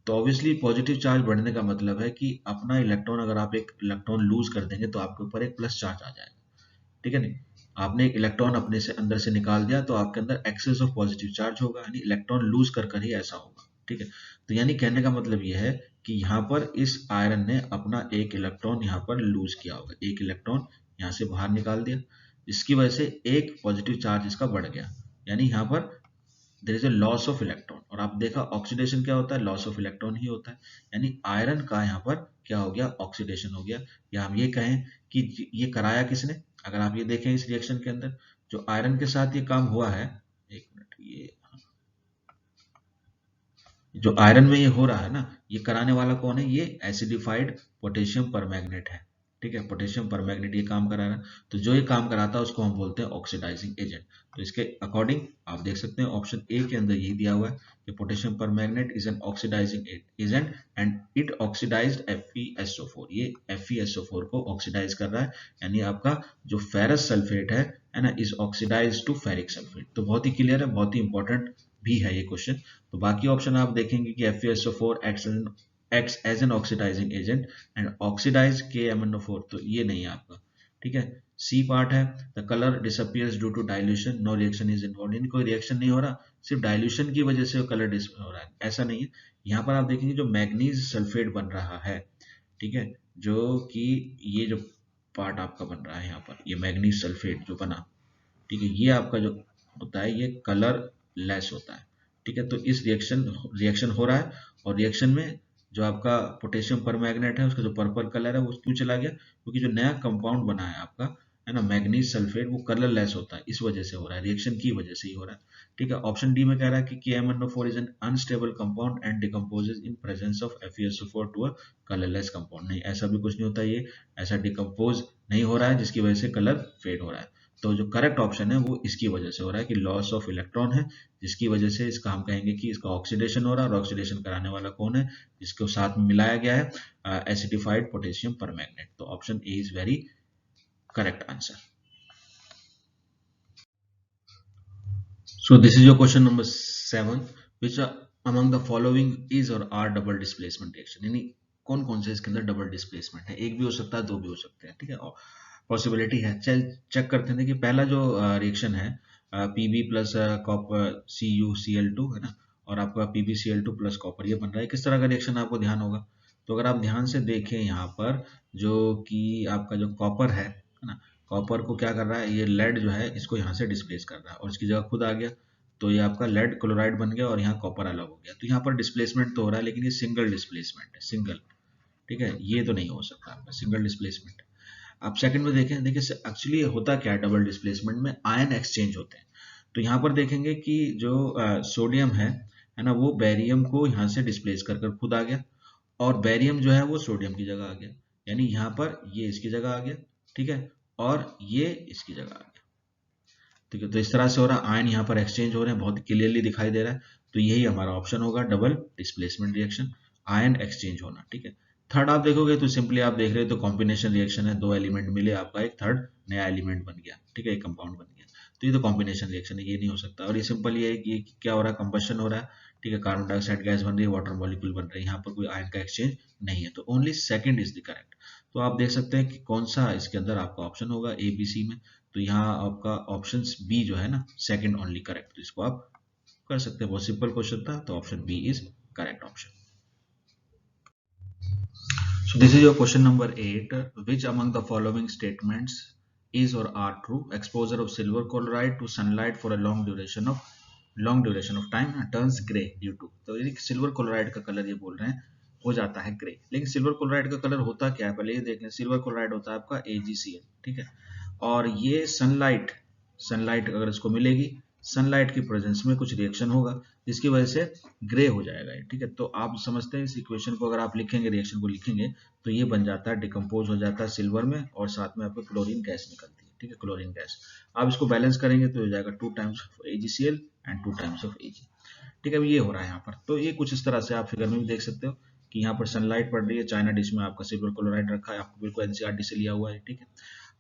तो ऑब्वियसली पॉजिटिव चार्ज बढ़ने का मतलब है कि अपना इलेक्ट्रॉन, अगर आप एक इलेक्ट्रॉन लूज कर देंगे तो आपके ऊपर एक प्लस चार्ज आ जाएगा, ठीक है नहीं, आपने एक इलेक्ट्रॉन अपने से अंदर से निकाल दिया तो आपके अंदर एक्सेस ऑफ पॉजिटिव चार्ज होगा, यानी इलेक्ट्रॉन लूज कर ही ऐसा होगा, ठीक है। तो यानी कहने का मतलब यह है कि यहाँ पर इस आयरन ने अपना एक इलेक्ट्रॉन यहाँ पर लूज किया होगा, एक इलेक्ट्रॉन यहाँ से बाहर निकाल दिया, इसकी वजह से एक पॉजिटिव चार्ज इसका बढ़ गया, यानी यहाँ पर there is a loss of electron. और आप देखा ऑक्सीडेशन क्या होता है, लॉस ऑफ इलेक्ट्रॉन ही होता है, यानी आयरन का यहाँ पर क्या हो गया, ऑक्सीडेशन हो गया। या हम ये कहें कि ये कराया किसने, अगर आप ये देखें इस रिएक्शन के अंदर जो आयरन के साथ ये काम हुआ है, एक मिनट, ये जो आयरन में ये हो रहा है ना, ये कराने वाला कौन है, ये एसिडिफाइड पोटेशियम परमैंगनेट है, ठीक है, पोटेशियम परमैंगनेट ये काम करा रहा है। तो जो ये काम कराता है उसको हम बोलते हैं ऑक्सीडाइजिंग एजेंट। तो इसके अकॉर्डिंग आप देख सकते हैं ऑप्शन ए के अंदर यही दिया हुआ है कि potassium permanganate is an oxidising agent and it oxidised FeSO4, ये FeSO4 को ऑक्सीडाइज कर रहा है, यानी आपका जो फेरस सल्फेट है ना, is oxidise to ferric sulphate. तो बहुत ही क्लियर है, बहुत ही इंपॉर्टेंट भी है ये क्वेश्चन। तो बाकी ऑप्शन आप देखेंगे कि FeSO4 acts as an oxidizing agent and oxidize KMnO4, तो ये नहीं है आपका, ठीक है। सी पार्ट है the colour disappears due to dilution, no reaction is involve, यानी कोई रिएक्शन नहीं हो रहा, सिर्फ डाइल्यूशन की वजह से कलर डिस हो रहा है, ऐसा नहीं है। यहाँ पर आप देखेंगे जो मैग्नीज सल्फेट बन रहा है, ठीक है, जो कि ये जो पार्ट आपका बन रहा है यहाँ पर, ये मैग्नीज सल्फेट जो बना, ठीक है, ये आपका जो होता है ये कलर लेस होता है, ठीक है। तो इस रिएक्शन हो रहा है और रिएक्शन में जो आपका पोटेशियम परमैंगनेट है उसका जो पर्पल कलर है वो क्यों चला गया, क्योंकि जो नया कंपाउंड बना है आपका, है ना, मैग्नीज सल्फेट, वो कलर लेस होता है, इस वजह से हो रहा है, रिएक्शन की वजह से ही हो रहा है, ठीक है। ऑप्शन डी में कह रहा है कि KMnO4 is an unstable compound and decomposes in presence of FeSO4 to a colourless compound. नहीं, ऐसा भी कुछ नहीं होता, ये ऐसा डिकम्पोज नहीं हो रहा है जिसकी वजह से कलर फेड हो रहा है। तो जो करेक्ट ऑप्शन है वो इसकी वजह से हो रहा है कि लॉस ऑफ इलेक्ट्रॉन है, जिसकी वजह से इसका हम कहेंगे कि इसका ऑक्सीडेशन हो रहा है, और ऑक्सीडेशन कराने वाला कौन है, जिसको साथ में मिलाया गया है एसिडिफाइड पोटेशियम परमैंगनेट। तो option A is very correct answer. So this is your question number 7, which among the following is और आर डबल डिस्प्लेसमेंट रिएक्शन, यानी कौन कौन से इसके अंदर डबल डिस्प्लेसमेंट है, एक भी हो सकता है, दो भी हो सकते हैं, ठीक है, पॉसिबिलिटी है। चल चेक करते हैं कि पहला जो रिएक्शन है Pb प्लस कॉपर CuCl2 है ना, और आपका PbCl2 प्लस कॉपर, ये बन रहा है, किस तरह का रिएक्शन आपको ध्यान होगा। तो अगर आप ध्यान से देखें यहाँ पर जो कि आपका जो कॉपर है ना, कॉपर को क्या कर रहा है, ये लेड जो है इसको यहाँ से डिस्प्लेस कर रहा है और इसकी जगह खुद आ गया, तो ये आपका लेड क्लोराइड बन गया और यहाँ कॉपर अलग हो गया। तो यहाँ पर डिस्प्लेसमेंट तो हो रहा है, लेकिन ये सिंगल डिस्प्लेसमेंट है, सिंगल, ठीक है, ये तो नहीं हो सकता आपका सिंगल डिस्प्लेसमेंट। आप सेकंड में देखें, देखिए एक्चुअली होता क्या है, डबल डिस्प्लेसमेंट में आयन एक्सचेंज होते हैं। तो यहाँ पर देखेंगे कि जो सोडियम है ना, वो बैरियम को यहाँ से डिस्प्लेस कर खुद आ गया, और बैरियम जो है वो सोडियम की जगह आ गया, यानी यहाँ पर ये इसकी जगह आ गया, ठीक है, और ये इसकी जगह आ गया, ठीक है। तो इस तरह से हो रहा है, आयन यहाँ पर एक्सचेंज हो रहे हैं, बहुत क्लियरली दिखाई दे रहा है। तो यही हमारा ऑप्शन होगा, double displacement reaction, ion exchange होना, ठीक है। थर्ड आप देखोगे तो सिंपली आप देख रहे हो तो कॉम्बिनेशन रिएक्शन है, दो एलिमेंट मिले, आपका एक थर्ड नया एलिमेंट बन गया, ठीक है, एक कंपाउंड बन गया। तो ये तो कॉम्बिनेशन रिएक्शन है, ये नहीं हो सकता। और ये सिंपल ये है कि क्या हो रहा है, कंबशन हो रहा है, ठीक है, कार्बन डाइऑक्साइड गैस बन रही है, वाटर मॉलिक्यूल बन रही है, यहाँ पर कोई आयन का एक्सचेंज नहीं है, तो only second is the correct. तो आप देख सकते हैं कि कौन सा इसके अंदर आपका ऑप्शन होगा ए बी सी में, तो यहाँ आपका ऑप्शन बी जो है ना, सेकंड ओनली करेक्ट, तो इसको आप कर सकते हैं, बहुत सिंपल क्वेश्चन था, तो option B is correct option. So this is your question number 8. Which among the following statements is or are true? Exposure of silver chloride to sunlight for a long duration of time turns gray due to, तो ये silver chloride का colour ये बोल रहे हैं हो जाता है ग्रे, लेकिन सिल्वर क्लोराइड का कलर होता क्या है पहले ये देख लें। सिल्वर क्लोराइड होता है आपका AgCl, ठीक है, और ये सनलाइट अगर इसको मिलेगी, सनलाइट की प्रेजेंस में कुछ रिएक्शन होगा जिसकी वजह से ग्रे हो जाएगा, ठीक है। तो आप समझते हैं इस इक्वेशन को अगर आप लिखेंगे, रिएक्शन को लिखेंगे, तो ये बन जाता है, डिकम्पोज हो जाता है सिल्वर में, और साथ में आपको क्लोरीन गैस निकलती है, ठीक है, क्लोरीन गैस। आप इसको बैलेंस करेंगे तो हो जाएगा 2 times of AgCl and 2 times of Ag, ठीक है। अब ये हो रहा है यहाँ पर, तो ये कुछ इस तरह से आप फिगर में भी देख सकते हो कि यहाँ पर सनलाइट पड़ रही है, चाइना डिश में आपका सिल्वर क्लोराइड रखा है, आपको बिल्कुल NCERT से लिया हुआ है, ठीक है।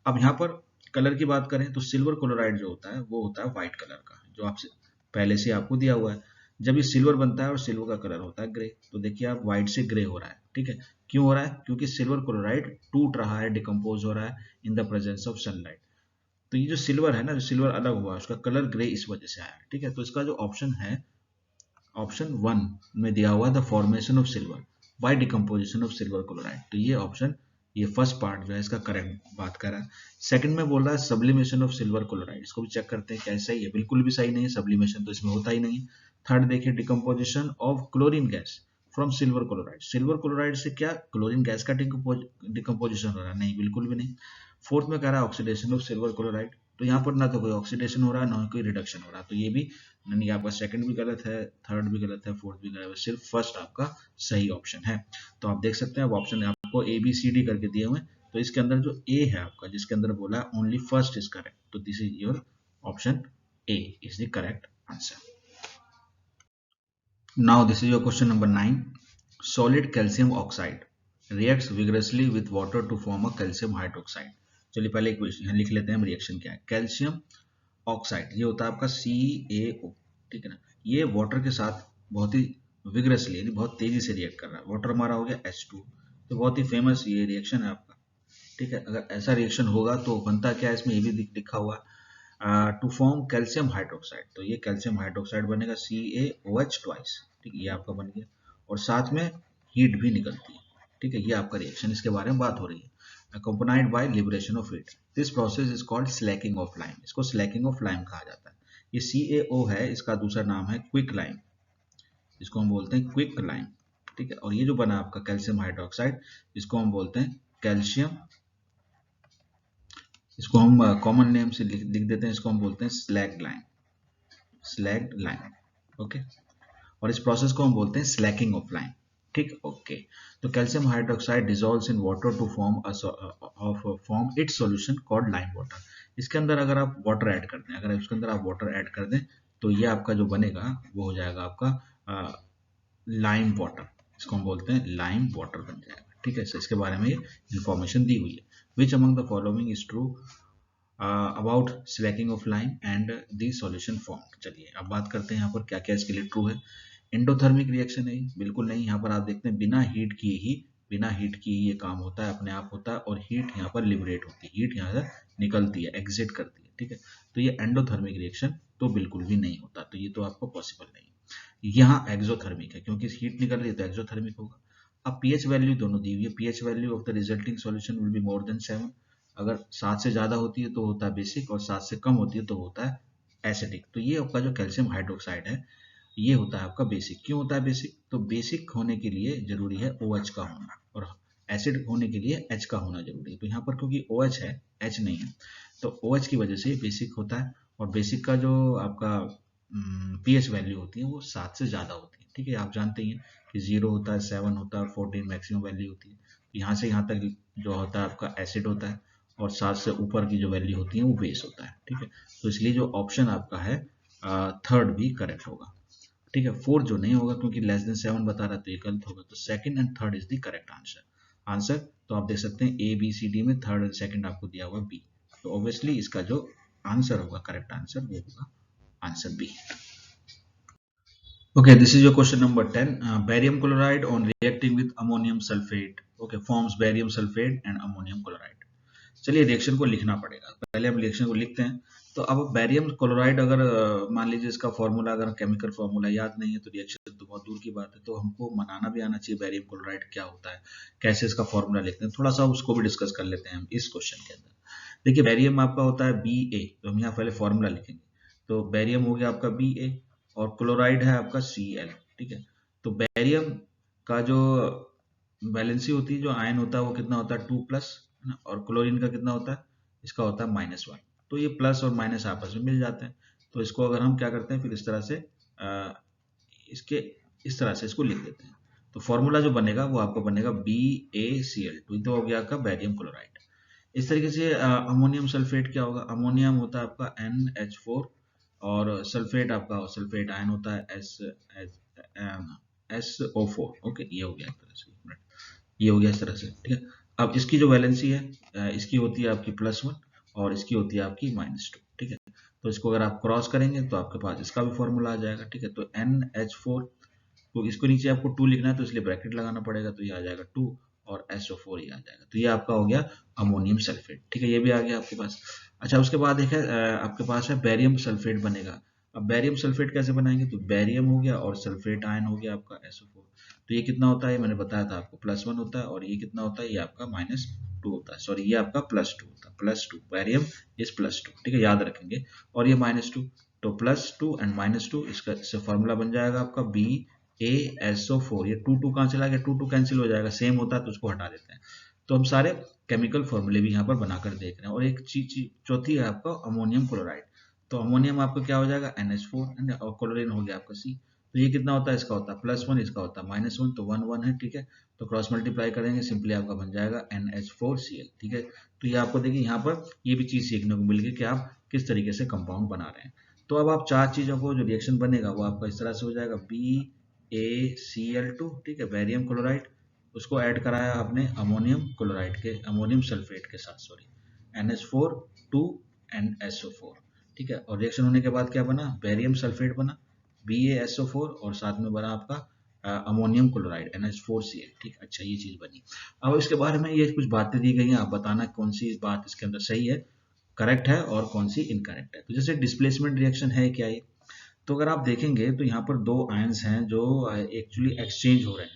अब यहाँ पर कलर की बात करें तो सिल्वर क्लोराइड जो होता है वो होता है व्हाइट कलर का, जो आपसे पहले से आपको दिया हुआ है। जब ये सिल्वर बनता है और सिल्वर का कलर होता है ग्रे, तो देखिए आप व्हाइट से ग्रे हो रहा है, ठीक है। क्यों हो रहा है? क्योंकि सिल्वर क्लोराइड टूट रहा है, डिकम्पोज हो रहा है in the presence of sunlight. तो ये जो सिल्वर है ना, जो सिल्वर अलग हुआ उसका कलर ग्रे इस वजह से आया है, ठीक है। तो इसका जो ऑप्शन है, ऑप्शन 1 में दिया हुआ the formation of silver by decomposition of silver chloride, तो ये ऑप्शन, ये फर्स्ट पार्ट जो है इसका करेक्ट बात कर रहा है। सेकंड में बोल रहा है सब्लिमेशन ऑफ सिल्वर क्लोराइड, इसको भी चेक करते हैं क्या सही है, बिल्कुल भी सही नहीं है, सब्लिमेशन तो इसमें होता ही नहीं है। थर्ड देखिए decomposition of chlorine gas from silver chloride, silver chloride से क्या क्लोरीन गैस का डिकम्पोजिशन हो रहा है, नहीं, बिल्कुल भी नहीं। फोर्थ में कह रहा है ऑक्सीडेशन ऑफ सिल्वर क्लोराइड, तो यहाँ पर ना तो कोई ऑक्सीडेशन हो रहा है ना कोई रिडक्शन हो रहा है, तो ये भी यानी आपका सेकंड भी गलत है, थर्ड भी गलत है, फोर्थ भी गलत है, सिर्फ फर्स्ट आपका सही ऑप्शन है। तो आप देख सकते हैं ऑप्शन आपको ABCD करके दिए हुए, तो इसके अंदर जो ए है आपका, जिसके अंदर बोला है ओनली फर्स्ट इज करेक्ट, तो this is your option A is the correct answer. Now this is your question number 9. Solid calcium oxide reacts vigorously with water to form a calcium hydroxide. चलिए पहले एक यहाँ लिख लेते हैं हम reaction क्या है। कैल्शियम ऑक्साइड ये होता है आपका CaO, ठीक है ना, ये वाटर के साथ बहुत ही विग्रसली यानी बहुत तेजी से रिएक्ट कर रहा है। वाटर हमारा हो गया H2, तो बहुत ही फेमस ये रिएक्शन है आपका, ठीक है। अगर ऐसा रिएक्शन होगा तो बनता क्या है, इसमें ये भी लिखा हुआ टू फॉर्म कैल्शियम हाइड्रोक्साइड, तो ये कैल्शियम हाइड्रोक्साइड बनेगा CaOH ट्वाइस, ठीक है, ये आपका बन गया, और साथ में हीट भी निकलती है, ठीक है, ये आपका रिएक्शन, इसके बारे में बात हो रही है। accompanied by liberation of heat, this process is called slacking of lime, इसको slacking of lime कहा जाता है। ये CaO है, इसका दूसरा नाम है क्विक लाइम, इसको हम बोलते हैं क्विक लाइम, ठीक है। और ये जो बना आपका कैल्शियम हाइड्रोक्साइड, इसको हम बोलते हैं कैल्शियम, इसको हम कॉमन नेम से लिख देते हैं, इसको हम बोलते हैं स्लैग्ड लाइम, ओके। और इस प्रोसेस को हम बोलते हैं स्लैकिंग ऑफ लाइम, ठीक, ओके। तो calcium hydroxide dissolves in water to form its solution called lime water. इसके अंदर अगर आप वाटर ऐड कर दें, अगर इसके अंदर आप वाटर ऐड कर दें, तो ये आपका जो बनेगा वो हो जाएगा आपका लाइम वाटर, इसको हम बोलते हैं लाइम वाटर बन जाएगा, ठीक है। इसके बारे में ये इंफॉर्मेशन दी हुई है। Which among the following is true about Slaking of lime and the solution form. चलिए अब बात करते हैं यहाँ पर क्या क्या इसके लिए ट्रू है। एंडोथर्मिक रिएक्शन है, बिल्कुल नहीं, यहाँ पर आप देखते हैं बिना हीट की ही ये काम होता है, अपने आप होता है, और हीट यहाँ पर लिबरेट होती है, हीट यहाँ से निकलती है, एग्जिट करती है, ठीक है। तो ये एंडोथर्मिक रिएक्शन तो बिल्कुल भी नहीं होता, तो ये तो आपको पॉसिबल नहीं। यहाँ एक्सोथर्मिक है, क्योंकि हीट निकल रही है तो एक्सोथर्मिक होगा। अब पीएच वैल्यू दोनों दी हुई है, pH value of the resulting solution will be more than 7, अगर 7 से ज्यादा होती है तो होता है बेसिक, और 7 से कम होती है तो होता है एसिडिक। तो ये आपका जो कैल्शियम हाइड्रोक्साइड है ये होता है आपका बेसिक। क्यों होता है बेसिक? तो बेसिक होने के लिए जरूरी है OH का होना, और एसिड होने के लिए H का होना जरूरी है। तो यहाँ पर क्योंकि OH है, H नहीं है, तो OH की वजह से बेसिक होता है, और बेसिक का जो आपका pH वैल्यू होती है वो 7 से ज्यादा होती है, ठीक है। आप जानते ही हैं कि 0 होता है, 7 होता है, 14 मैक्सिमम वैल्यू होती है। यहाँ से यहाँ तक जो होता है आपका एसिड होता है, और 7 से ऊपर की जो वैल्यू होती है वो बेस होता है, ठीक है। तो इसलिए जो ऑप्शन आपका है थर्ड भी करेक्ट होगा, ठीक है। फोर्थ जो नहीं होगा क्योंकि लेस देन 7 बता रहा है तो ये गलत होगा, तो second and third is the correct answer. तो आप देख सकते हैं ABCD में थर्ड एंड सेकंड आपको दिया हुआ B, तो ऑब्वियसली इसका जो आंसर होगा, करेक्ट आंसर, वो होगा answer B। Okay, this is your question number 10. Barium chloride on reacting with ammonium sulfate. Okay, forms barium sulfate and ammonium chloride. चलिए रिएक्शन को लिखना पड़ेगा, पहले हम रिएक्शन को लिखते हैं। तो अब बैरियम क्लोराइड अगर मान लीजिए इसका फॉर्मूला अगर केमिकल फॉर्मूला याद नहीं है तो रिएक्शन तो बहुत दूर की बात है, तो हमको बनाना भी आना चाहिए बैरियम क्लोराइड क्या होता है, कैसे इसका फॉर्मूला लिखते हैं, थोड़ा सा उसको भी डिस्कस कर लेते हैं हम इस क्वेश्चन के अंदर। देखिए बैरियम आपका होता है Ba, तो हम यहाँ पहले फॉर्मूला लिखेंगे। तो बैरियम हो गया आपका Ba और क्लोराइड है आपका Cl, ठीक है। तो बैरियम का जो वैलेंसी होती है, जो आयन होता है वो कितना होता है 2+, है ना, और क्लोरीन का कितना होता है, इसका होता है -1। तो ये प्लस और माइनस आपस में मिल जाते हैं। तो इसको अगर हम क्या करते हैं फिर इस तरह से इसके इस तरह से इसको लिख देते हैं। तो फॉर्मूला जो बनेगा वो आपको बनेगा BaCl2, तो हो गया आपका बैरियम क्लोराइड। इस तरीके से अमोनियम सल्फेट क्या होगा, अमोनियम होता है आपका NH4 और सल्फेट आपका सल्फेट आयन होता है SO4। ओके, ये हो गया एक तरह से, ये हो गया इस तरह से, ठीक है। अब इसकी जो वैलेंसी है इसकी होती है आपकी +1 और इसकी होती है आपकी -2, ठीक है। तो इसको अगर आप क्रॉस करेंगे तो आपके पास इसका भी फॉर्मूला आ जाएगा, ठीक है। तो NH4, तो इसको नीचे आपको 2 लिखना है तो इसलिए ब्रैकेट लगाना पड़ेगा, तो ये आ जाएगा 2 और SO4 ये आ जाएगा। तो ये आपका हो गया अमोनियम सल्फेट, ठीक है, ये भी आ गया आपके पास। अच्छा, उसके बाद एक है आपके पास है बैरियम सल्फेट बनेगा। अब बैरियम सल्फेट कैसे बनाएंगे, तो बैरियम हो गया और सल्फेट आयन हो गया आपका SO4। तो ये कितना होता है, मैंने बताया था आपको +1 होता है, और ये कितना होता है, ये आपका -2 होता है, सॉरी ये आपका +2 होता है, +2 बैरियम इज +2, ठीक है, याद रखेंगे। और ये -2, तो +2 एंड -2 इसका इससे फॉर्मूला बन जाएगा आपका BaSO4। ये 2 कहाँ चला गया, 2 कैंसिल हो जाएगा, सेम होता है तो उसको हटा देते हैं। तो हम सारे केमिकल फॉर्मूले भी यहाँ पर बनाकर देख रहे हैं। और एक चीज चौथी है आपका अमोनियम क्लोराइड। तो अमोनियम आपका क्या हो जाएगा NH4 और क्लोरीन हो गया आपका C। तो ये कितना होता है, इसका होता है +1, इसका होता है -1, तो 1 1 है, ठीक है। तो क्रॉस मल्टीप्लाई करेंगे, सिंपली आपका बन जाएगा NH4Cl, ठीक है। तो ये आपको देखिए यहाँ पर ये भी चीज सीखने को मिल गई कि आप किस तरीके से कंपाउंड बना रहे हैं। तो अब आप चार चीजों को जो रिएक्शन बनेगा वो आपका इस तरह से हो जाएगा BaCl2, ठीक है, बैरियम क्लोराइड, उसको ऐड कराया आपने अमोनियम क्लोराइड के, अमोनियम सल्फेट के साथ, सॉरी, NH4 2 एंड SO4, ठीक है। और रिएक्शन होने के बाद क्या बना, बैरियम सल्फेट बना BaSO4 और साथ में बना आपका अमोनियम क्लोराइड NH4Cl, ठीक। अच्छा, ये चीज बनी। अब इसके बारे में ये कुछ बातें दी गई हैं, आप बताना कौन सी बात इसके अंदर सही है, करेक्ट है, और कौन सी इनकरेक्ट है। तो जैसे डिस्प्लेसमेंट रिएक्शन है क्या ये, तो अगर आप देखेंगे तो यहाँ पर दो आयंस हैं जो एक्चुअली एक्सचेंज हो रहे हैं।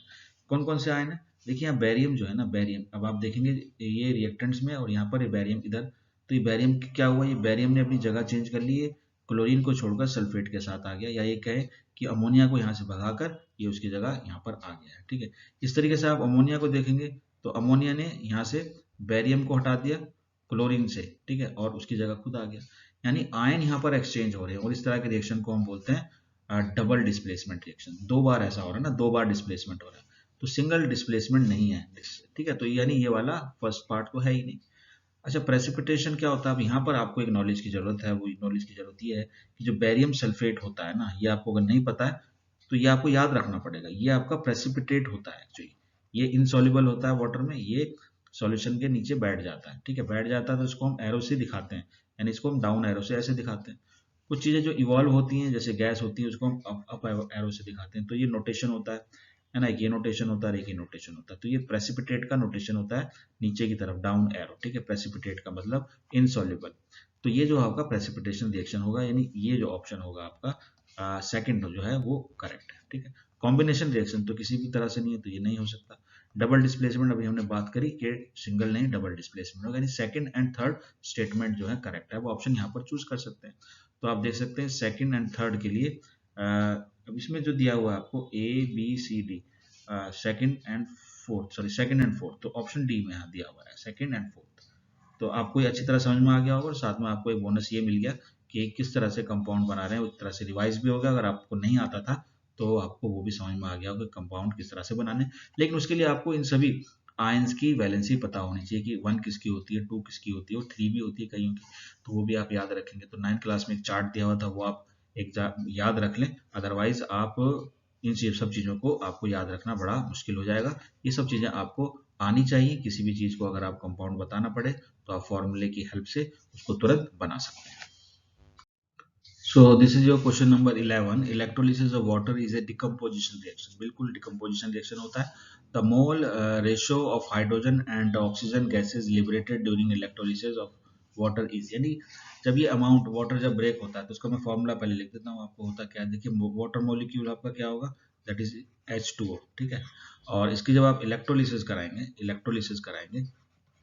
कौन कौन से आयन है, देखिए यहाँ बैरियम जो है ना, बैरियम, अब आप देखेंगे ये रिएक्टेंट्स में और यहाँ पर ये बैरियम इधर। तो ये बैरियम क्या हुआ, ये बैरियम ने अपनी जगह चेंज कर ली है, क्लोरीन को छोड़कर सल्फेट के साथ आ गया, या ये कहें कि अमोनिया को यहाँ से भगाकर ये उसकी जगह यहाँ पर आ गया है, ठीक है। इस तरीके से आप अमोनिया को देखेंगे तो अमोनिया ने यहाँ से बैरियम को हटा दिया क्लोरीन से, ठीक है, और उसकी जगह खुद आ गया। यानी आयन यहाँ पर एक्सचेंज हो रहे हैं, और इस तरह के रिएक्शन को हम बोलते हैं डबल डिस्प्लेसमेंट रिएक्शन। दो बार ऐसा हो रहा है ना, दो बार डिस्प्लेसमेंट हो रहा है, तो सिंगल डिस्प्लेसमेंट नहीं है, ठीक है। तो यानी ये वाला फर्स्ट पार्ट तो है ही नहीं। अच्छा, प्रेसिपिटेशन क्या होता है, अब यहाँ पर आपको एक नॉलेज की जरूरत है। वो नॉलेज की जरूरत ये है कि जो बैरियम सल्फेट होता है ना, ये आपको अगर नहीं पता है तो ये आपको याद रखना पड़ेगा, ये आपका प्रेसिपिटेट होता है एक्चुअली। ये इनसॉल्युबल होता है वाटर में, ये सॉल्यूशन के नीचे बैठ जाता है, ठीक है, बैठ जाता है तो इसको हम एरो से दिखाते हैं, यानी इसको हम डाउन एरो से ऐसे दिखाते हैं। कुछ चीजें जो इवॉल्व होती हैं जैसे गैस होती है उसको हम अप एरो से दिखाते हैं, तो ये नोटेशन होता है ना, एक ये नोटेशन होता है, एक ये नोटेशन होता है। तो ये प्रेसिपिटेट का नोटेशन होता है नीचे की तरफ डाउन एरो, ठीक है। प्रेसिपिटेट का मतलब इनसॉल्युबल। तो ये जो आपका प्रेसिपिटेशन रिएक्शन होगा, यानी ये जो ऑप्शन होगा आपका सेकंड जो है वो करेक्ट है, ठीक है। कॉम्बिनेशन रिएक्शन तो किसी भी तरह से नहीं है, तो ये नहीं हो सकता। डबल डिस्प्लेसमेंट अभी हमने बात करी कि सिंगल नहीं डबल डिस्प्लेसमेंट होगा, यानी सेकंड एंड थर्ड स्टेटमेंट जो है करेक्ट है, वो ऑप्शन यहाँ पर चूज कर सकते हैं। तो आप देख सकते हैं सेकंड एंड थर्ड के लिए अब इसमें जो दिया हुआ है आपको ABCD second and fourth, sorry second and fourth, तो ऑप्शन डी में यहाँ दिया हुआ है सेकंड एंड फोर्थ। तो आपको ये अच्छी तरह समझ में आ गया होगा, और साथ में आपको एक बोनस ये मिल गया कि किस तरह से कंपाउंड बना रहे हैं, उस तरह से रिवाइज भी होगा। अगर आपको नहीं आता था तो आपको वो भी समझ में आ गया होगा कंपाउंड किस तरह से बनाने। लेकिन उसके लिए आपको इन सभी आयंस की वैलेंसी पता होनी चाहिए कि 1 किसकी होती है, 2 किसकी होती है, और 3 भी होती है कईयों की, तो वो भी आप याद रखेंगे। तो 9th क्लास में एक चार्ट दिया हुआ था, वो आप एक याद रख लें, अदरवाइज आप इन सब चीज़ों को आपको याद रखना बड़ा मुश्किल हो जाएगा। ये सब चीज़ें आपको आनी चाहिए, किसी भी चीज़ को अगर आप कंपाउंड बताना पड़े तो आप फॉर्मूले की हेल्प से उसको तुरंत बना सकते हैं। So this is your question number 11. Electrolysis of water is a decomposition reaction. बिल्कुल decomposition reaction होता है. The mole ratio of hydrogen and oxygen gases liberated during electrolysis of water is, यानी जब ये अमाउंट वाटर जब break होता है तो उसका मैं फॉर्मूला पहले लिख देता हूँ. आपको होता क्या है, देखिए वाटर मॉलिक्यूल आपका क्या होगा, दैट इज H2O. ठीक है. और इसकी जब आप इलेक्ट्रोलिसिस कराएंगे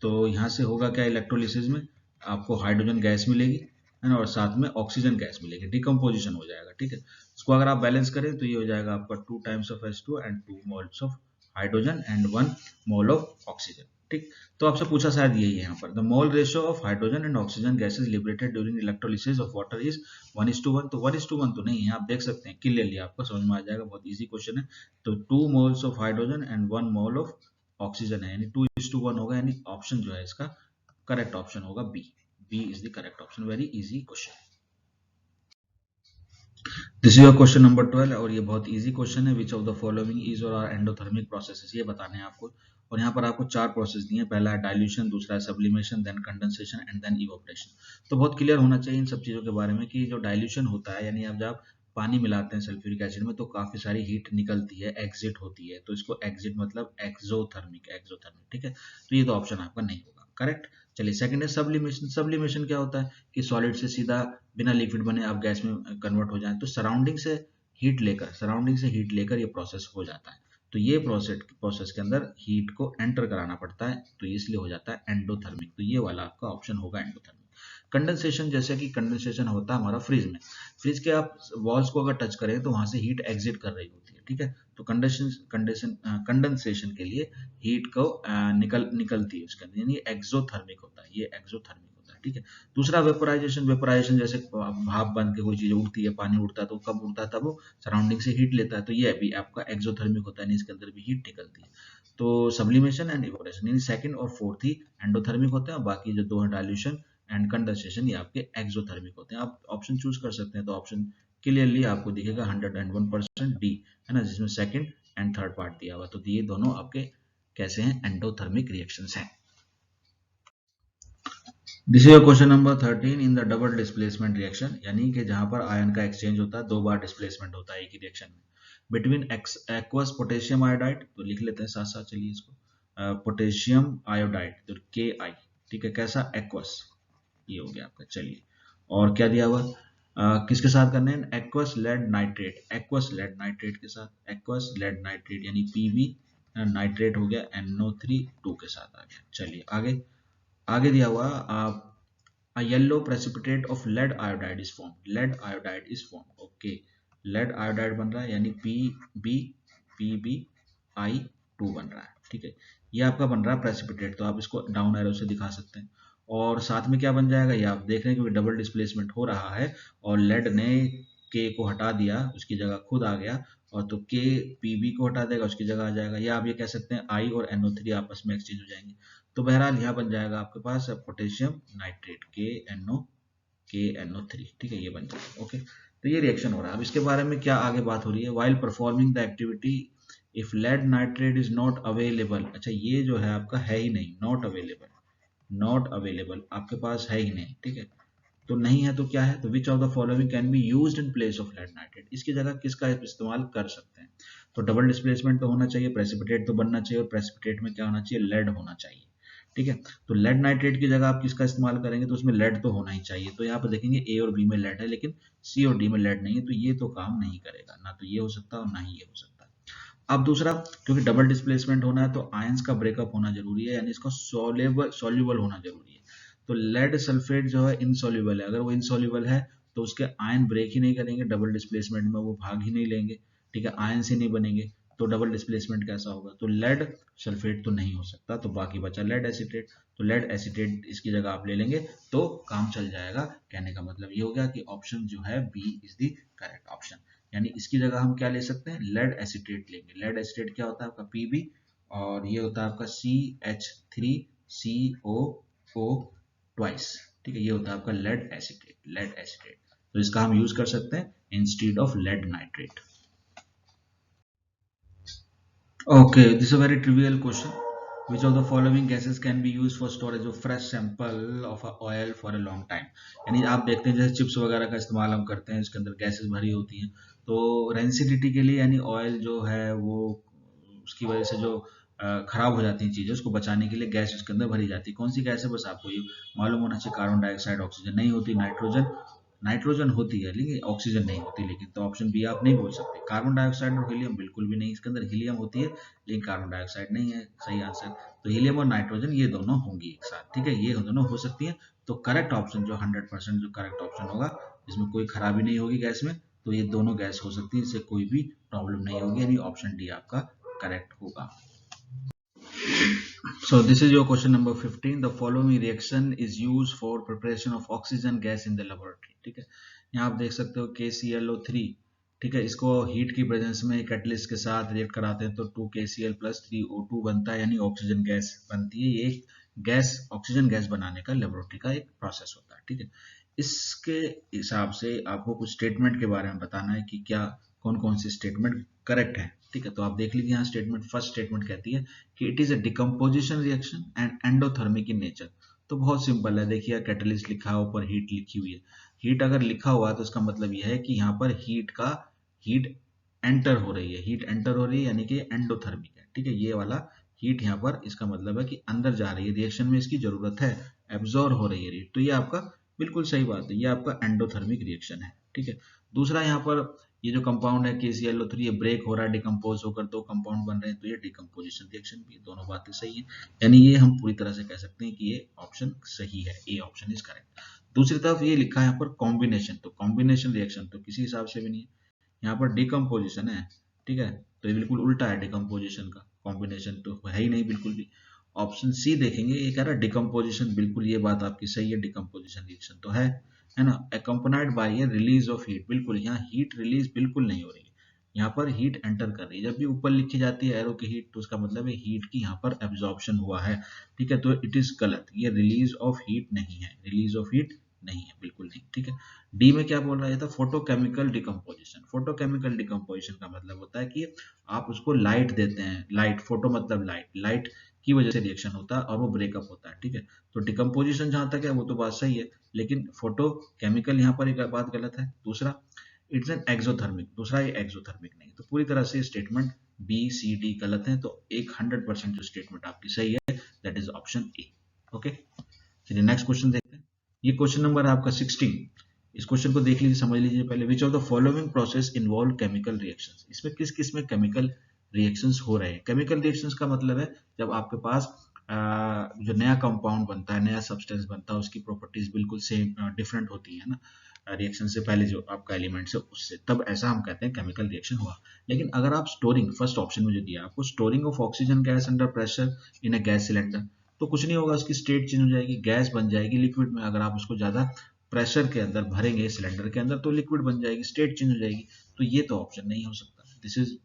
तो यहाँ से होगा क्या, इलेक्ट्रोलिसिस में आपको हाइड्रोजन गैस मिलेगी, है ना, और साथ में ऑक्सीजन गैस मिलेगी, डिकम्पोजिशन हो जाएगा. ठीक है. इसको अगर आप बैलेंस करें तो ये हो जाएगा आपका 2 times of H2 and 2 moles of hydrogen and 1 mole of oxygen. ठीक. तो आपसे पूछा शायद यही है यहाँ पर, the mole ratio of hydrogen and oxygen gases liberated during electrolysis of water is 1:1. तो 1:1 तो नहीं है, आप देख सकते हैं क्लियरली, आपको समझ में आ जाएगा, बहुत इजी क्वेश्चन है. तो 2 moles of hydrogen and 1 mole of oxygen है, यानी 2:1 होगा, यानी ऑप्शन जो है इसका करेक्ट ऑप्शन होगा B. B is the correct option. Very easy question. This is your question number 12 और ये बहुत इजी क्वेश्चन है. Which of the following is और आर एंडोथर्मिक प्रोसेसेस, ये बताने हैं आपको. और यहाँ पर आपको 4 प्रोसेस दिए हैं. पहला है डाइल्यूशन, दूसरा है sublimation, then condensation and then evaporation. तो बहुत क्लियर होना चाहिए इन सब चीजों के बारे में कि जो डाइल्यूशन होता है, यानी आप जब पानी मिलाते हैं सल्फ्यूरिक एसिड में तो काफी सारी हीट निकलती है, एग्जिट होती है, तो इसको एग्जिट मतलब एक्सोथर्मिक. ठीक है. तो ये तो ऑप्शन आपका नहीं होगा करेक्ट. चलिए सेकंड है सब्लिमेशन. सब्लिमेशन क्या होता है कि सॉलिड से सीधा बिना लिक्विड बने आप गैस में कन्वर्ट हो जाए, तो सराउंडिंग से हीट लेकर ये प्रोसेस हो जाता है. तो ये प्रोसेस के अंदर हीट को एंटर कराना पड़ता है, तो इसलिए हो जाता है एंडोथर्मिक. तो ये वाला आपका ऑप्शन होगा एंडोथर्मिक. कंडेंसेशन, जैसे कि कंडेंसेशन होता है हमारा फ्रिज में. फ्रिज के आप वॉल्स को अगर टच करें तो वहां से हीट एग्जिट कर रही होती है. ठीक है. तो कंडेंसेशन के लिए हीट को निकलती है उसके अंदर, यानी एक्सोथर्मिक होता है, ये एक्सोथर्मिक होता है. ठीक है. दूसरा वेपोराइजेशन जैसे भाप बन के कोई चीज उड़ती है, पानी उड़ता है, तो कब उड़ता है, तब वो सराउंडिंग से हीट लेता है, तो ये भी आपका एक्सोथर्मिक होता है, इसके अंदर भी हीट निकलती है. तो सब्लिमेशन एंड इवोपरेशन, यानी सेकंड और फोर्थ ही एंडोथर्मिक होते हैं, बाकी जो दो है डाइल्यूशन एंड कंडेंसेशन, ये आपके एक्सोथर्मिक होते हैं. आप ऑप्शन चूज कर सकते हैं, तो ऑप्शन क्लियरली आपको दिखेगा 101% डी, है ना, जिसमें सेकंड एंड थर्ड पार्ट दिया हुआ. तो ये दोनों आपके कैसे हैं, एंडोथर्मिक रिएक्शंस हैं. This is question number 13. In the double displacement reaction, यानी कि जहां पर आयन का एक्सचेंज होता है, 2 बार डिस्प्लेसमेंट होता है एक ही रिएक्शन में, बिटवीन एक्वस पोटेशियम आयोडाइड, तो लिख लेते हैं साथ साथ, चलिए इसको पोटेशियम आयोडाइड, तो Ki. ठीक है. कैसा, एक्वस, ये हो गया आपका. चलिए, और क्या दिया हुआ, किसके साथ करने हैं, एक्वस लेड नाइट्रेट के साथ, एक्वस लेड नाइट्रेट यानी Pb नाइट्रेट हो गया, NO3 2 के साथ आ गया. चलिए आगे. आगे दिया हुआ a yellow precipitate of lead iodide is formed. Okay. lead iodide बन रहा है, यानी PbI2 बन रहा है. ठीक है. ये आपका बन रहा है प्रेसिपिटेट, तो आप इसको डाउन एरो से दिखा सकते हैं. और साथ में क्या बन जाएगा, ये आप देख रहे हैं, क्योंकि डबल डिस्प्लेसमेंट हो रहा है और लेड ने के को हटा दिया, उसकी जगह खुद आ गया, और तो के Pb को हटा देगा, उसकी जगह आ जाएगा, या आप ये कह सकते हैं I और NO3 आपस में एक्सचेंज हो जाएंगे. तो बहरहाल यहाँ बन जाएगा आपके पास पोटेशियम नाइट्रेट KNO3. ठीक है. ये बन जाएगा. ओके. तो ये रिएक्शन हो रहा है. अब इसके बारे में क्या आगे बात हो रही है, while performing the activity if lead nitrate is not available. अच्छा, ये जो है आपका है ही नहीं, नॉट अवेलेबल आपके पास है ही नहीं. ठीक है. तो नहीं है तो क्या है, तो which of the following can be used in place of lead nitrate, इसकी जगह किसका इस्तेमाल कर सकते हैं. तो डबल डिस्प्लेसमेंट तो होना चाहिए, प्रेसिपिटेट तो बनना चाहिए, और प्रेसिपिटेट में क्या होना चाहिए, लेड होना चाहिए. ठीक है. तो लेड नाइट्रेट की जगह आप किसका इस्तेमाल करेंगे, तो उसमें लेड तो होना ही चाहिए. तो यहाँ पर देखेंगे ए और बी में लेड है, लेकिन सी और डी में लेड नहीं है, तो ये तो काम नहीं करेगा, ना तो ये हो सकता और ना ही ये हो सकता. अब दूसरा, क्योंकि डबल डिस्प्लेसमेंट होना है तो आयंस का ब्रेकअप होना जरूरी है, यानी इसका सॉल्युबल होना जरूरी है. तो लेड सल्फेट जो है इनसॉल्युबल है, अगर वो इनसॉल्युबल है तो उसके आयन ब्रेक ही नहीं करेंगे, डबल डिस्प्लेसमेंट में वो भाग ही नहीं लेंगे. ठीक है. आयन से नहीं बनेंगे, तो डबल डिस्प्लेसमेंट कैसा होगा, तो लेड सल्फेट तो नहीं हो सकता, तो बाकी बचा लेड एसीटेट. तो लेड एसीटेट इसकी जगह आप ले लेंगे तो काम चल जाएगा. कहने का मतलब ये हो गया कि ऑप्शन जो है B is the correct option, यानी इसकी जगह हम क्या ले सकते हैं, लेड एसीटेट लेंगे. लेड एसीटेट क्या होता है आपका Pb, और ये होता है आपका CH3CO ट्वाइस. ठीक है. ये होता है आपका लेड एसीटेट. तो इसका हम यूज कर सकते हैं instead of lead nitrate. Okay. This is a very trivial question. Which of the following gases can be used for storage of fresh sample of a oil for a long time? यानी आप देखते हैं जैसे chips वगैरह का इस्तेमाल हम करते हैं, इसके अंदर गैसेस भरी होती हैं, तो रेंसिडिटी के लिए यानी ऑयल जो है वो उसकी वजह से जो खराब हो जाती हैं चीज़ें, उसको बचाने के लिए गैस उसके अंदर भरी जाती है। कौन सी गैस है बस आपको ये मालूम होना चाहिए। कार्बन डाइऑक्साइड, ऑक्सीजन नहीं होती, नाइट्रोजन, नाइट्रोजन होती है लेकिन ऑक्सीजन नहीं होती, लेकिन तो ऑप्शन बी आप नहीं बोल सकते। कार्बन डाइऑक्साइड और हीलियम बिल्कुल भी नहीं, इसके अंदर हीलियम होती है लेकिन कार्बन डाइऑक्साइड नहीं है। सही आंसर तो हीलियम और नाइट्रोजन ये दोनों होंगी एक साथ, ठीक है, ये दोनों हो सकती हैं। तो करेक्ट ऑप्शन जो 100% जो करेक्ट ऑप्शन होगा, इसमें कोई खराबी नहीं होगी गैस में, तो ये दोनों गैस हो सकती है, इससे कोई भी प्रॉब्लम नहीं होगी, यानी ऑप्शन डी आपका करेक्ट होगा। So this is your question number 15. The following reaction is used for preparation of oxygen gas in the laboratory. ठीक है, यहाँ आप देख सकते हो KClO3, ठीक है, इसको हीट की प्रेजेंस में कैटलिस्ट के साथ रिएक्ट कराते हैं तो 2KCl + 3O2 बनता है, यानी ऑक्सीजन गैस बनती है। ये एक गैस, ऑक्सीजन गैस बनाने का लेबोरेटरी का एक प्रोसेस होता है, ठीक है। इसके हिसाब से आपको कुछ स्टेटमेंट के बारे में बताना है कि क्या कौन कौन सी स्टेटमेंट करेक्ट है, ठीक है। तो आप देख लीजिए यहाँ स्टेटमेंट, फर्स्ट स्टेटमेंट कहती है कि it is a decomposition reaction and endothermic in nature. तो बहुत सिंपल है, देखिए कैटलिस्ट लिखा है, ऊपर हीट लिखी हुई है। हीट अगर लिखा हुआ है तो इसका मतलब यह है कि यहाँ पर हीट एंटर हो रही है, हीट एंटर हो रही है यानी कि एंडोथर्मिक है, ठीक है। ये वाला हीट यहाँ पर इसका मतलब है कि अंदर जा रही है, रिएक्शन में इसकी जरूरत है, एब्जॉर्ब हो रही है हीट, तो ये आपका बिल्कुल सही बात है, ये आपका एंडोथर्मिक रिएक्शन है, ठीक है। दूसरा यहाँ पर ये जो कंपाउंड है KClO3, ये ब्रेक हो रहा है, डिकम्पोज होकर दो कंपाउंड बन रहे हैं, तो ये डिकम्पोजिशन रिएक्शन भी, दोनों बातें सही है, यानी ये हम पूरी तरह से कह सकते हैं कि ये ऑप्शन सही है, ए ऑप्शन इज करेक्ट। दूसरी तरफ ये लिखा है यहाँ पर कॉम्बिनेशन, तो कॉम्बिनेशन रिएक्शन तो किसी हिसाब से भी नहीं है, यहाँ पर डिकम्पोजिशन है, ठीक है, तो ये बिल्कुल उल्टा है डिकम्पोजिशन का, कॉम्बिनेशन तो है ही नहीं बिल्कुल भी। ऑप्शन सी देखेंगे, ये कह रहा है डिकम्पोजिशन, बिल्कुल ये बात आपकी सही है, डिकम्पोजिशन रिएक्शन तो है ना। Accompanied by a release of heat, बिल्कुल यहाँ हीट रिलीज बिल्कुल नहीं हो रही है, यहाँ पर हीट एंटर कर रही है। जब भी ऊपर लिखी जाती है एरो की हीट, तो उसका मतलब है हीट की यहाँ पर एब्जॉर्प्शन हुआ है, ठीक है, तो इट इज गलत, ये रिलीज ऑफ हीट नहीं है, रिलीज ऑफ हीट नहीं है, बिल्कुल नहीं, ठीक है। डी में क्या बोल रहा था, फोटोकेमिकल डिकम्पोजिशन। फोटोकेमिकल डिकम्पोजिशन का मतलब होता है कि आप उसको लाइट देते हैं, लाइट, फोटो मतलब लाइट, लाइट की वजह से रिएक्शन होता है और वो ब्रेकअप होता है, ठीक है। तो डिकम्पोजिशन जहां तक है वो तो बात सही है, लेकिन फोटो केमिकल यहाँ पर एक बात गलत है। दूसरा इट्स एन एक्सोथर्मिक, दूसरा ये एक्सोथर्मिक नहीं, तो पूरी तरह से स्टेटमेंट बी सी डी गलत है, तो एक 100% जो स्टेटमेंट आपकी सही है that is option A. Okay, चलिए नेक्स्ट क्वेश्चन देखते हैं। ये क्वेश्चन नंबर है आपका 16। इस क्वेश्चन को देख लीजिए, समझ लीजिए पहले। विच of the following process involve chemical reactions, इसमें किस किस में केमिकल रिएक्शंस हो रहे हैं। केमिकल रिएक्शंस का मतलब है जब आपके पास जो नया कंपाउंड बनता है, नया सब्सटेंस बनता है, उसकी प्रॉपर्टीज बिल्कुल सेम डिफरेंट होती है ना रिएक्शन से पहले जो आपका एलिमेंट है उससे, तब ऐसा हम कहते हैं केमिकल रिएक्शन हुआ। लेकिन अगर आप स्टोरिंग, फर्स्ट ऑप्शन में जो दिया आपको, storing of oxygen gas under pressure in a gas cylinder, तो कुछ नहीं होगा, उसकी स्टेट चेंज हो जाएगी, गैस बन जाएगी लिक्विड में। अगर आप उसको ज्यादा प्रेशर के अंदर भरेंगे सिलेंडर के अंदर तो लिक्विड बन जाएगी, स्टेट चेंज हो जाएगी, तो ये तो ऑप्शन नहीं हो सकता, दिस इज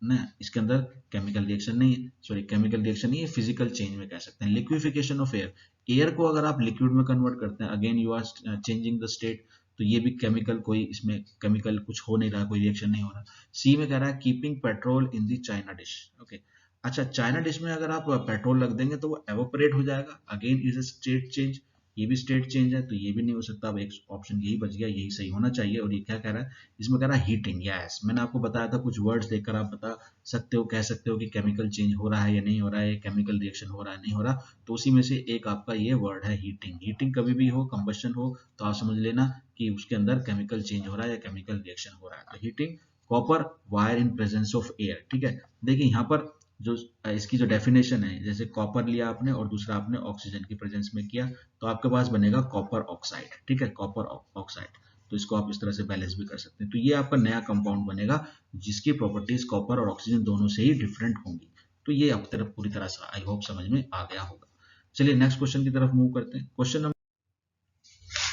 ना, इसके अंदर केमिकल रिएक्शन नहीं है, सॉरी केमिकल रिएक्शन नहीं है, फिजिकल चेंज में कह सकते हैं। लिक्विफिकेशन ऑफ एयर, एयर को अगर आप लिक्विड में कन्वर्ट करते हैं, again you are changing the state, तो ये भी केमिकल, कोई इसमें केमिकल कुछ हो नहीं रहा, कोई रिएक्शन नहीं हो रहा। सी में कह रहा है कीपिंग पेट्रोल इन दी चाइना डिश, ओके। अच्छा, चाइना डिश में अगर आप पेट्रोल रख देंगे तो वो एवोपरेट हो जाएगा, again is a state change, ये भी स्टेट चेंज है, तो ये भी नहीं हो सकता। अब एक ऑप्शन यही बच गया, यही सही होना चाहिए। और ये क्या कह रहा है, इसमें कह रहा है हीटिंग, यस, मैंने आपको बताया था, कुछ वर्ड्स देखकर आप बता सकते हो, कह सकते हो कि केमिकल चेंज हो रहा है या नहीं हो रहा है, केमिकल रिएक्शन हो रहा है नहीं हो रहा, तो उसी में से एक आपका ये वर्ड है हीटिंग। हीटिंग कभी भी हो, कंबशन हो, तो आप समझ लेना कि उसके अंदर केमिकल चेंज हो रहा है या केमिकल रिएक्शन हो रहा है। तो heating copper wire in presence of air, ठीक है। देखिए यहाँ पर जो इसकी जो डेफिनेशन है, जैसे कॉपर लिया आपने और दूसरा आपने ऑक्सीजन की प्रेजेंस में किया, तो आपके पास बनेगा कॉपर ऑक्साइड, ठीक है, कॉपर ऑक्साइड। तो इसको आप इस तरह से बैलेंस भी कर सकते हैं, तो ये आपका नया कंपाउंड बनेगा जिसकी प्रॉपर्टीज कॉपर और ऑक्सीजन दोनों से ही डिफरेंट होंगी। तो ये अब तरफ पूरी तरह से आई होप समझ में आ गया होगा। चलिए नेक्स्ट क्वेश्चन की तरफ मूव करते हैं।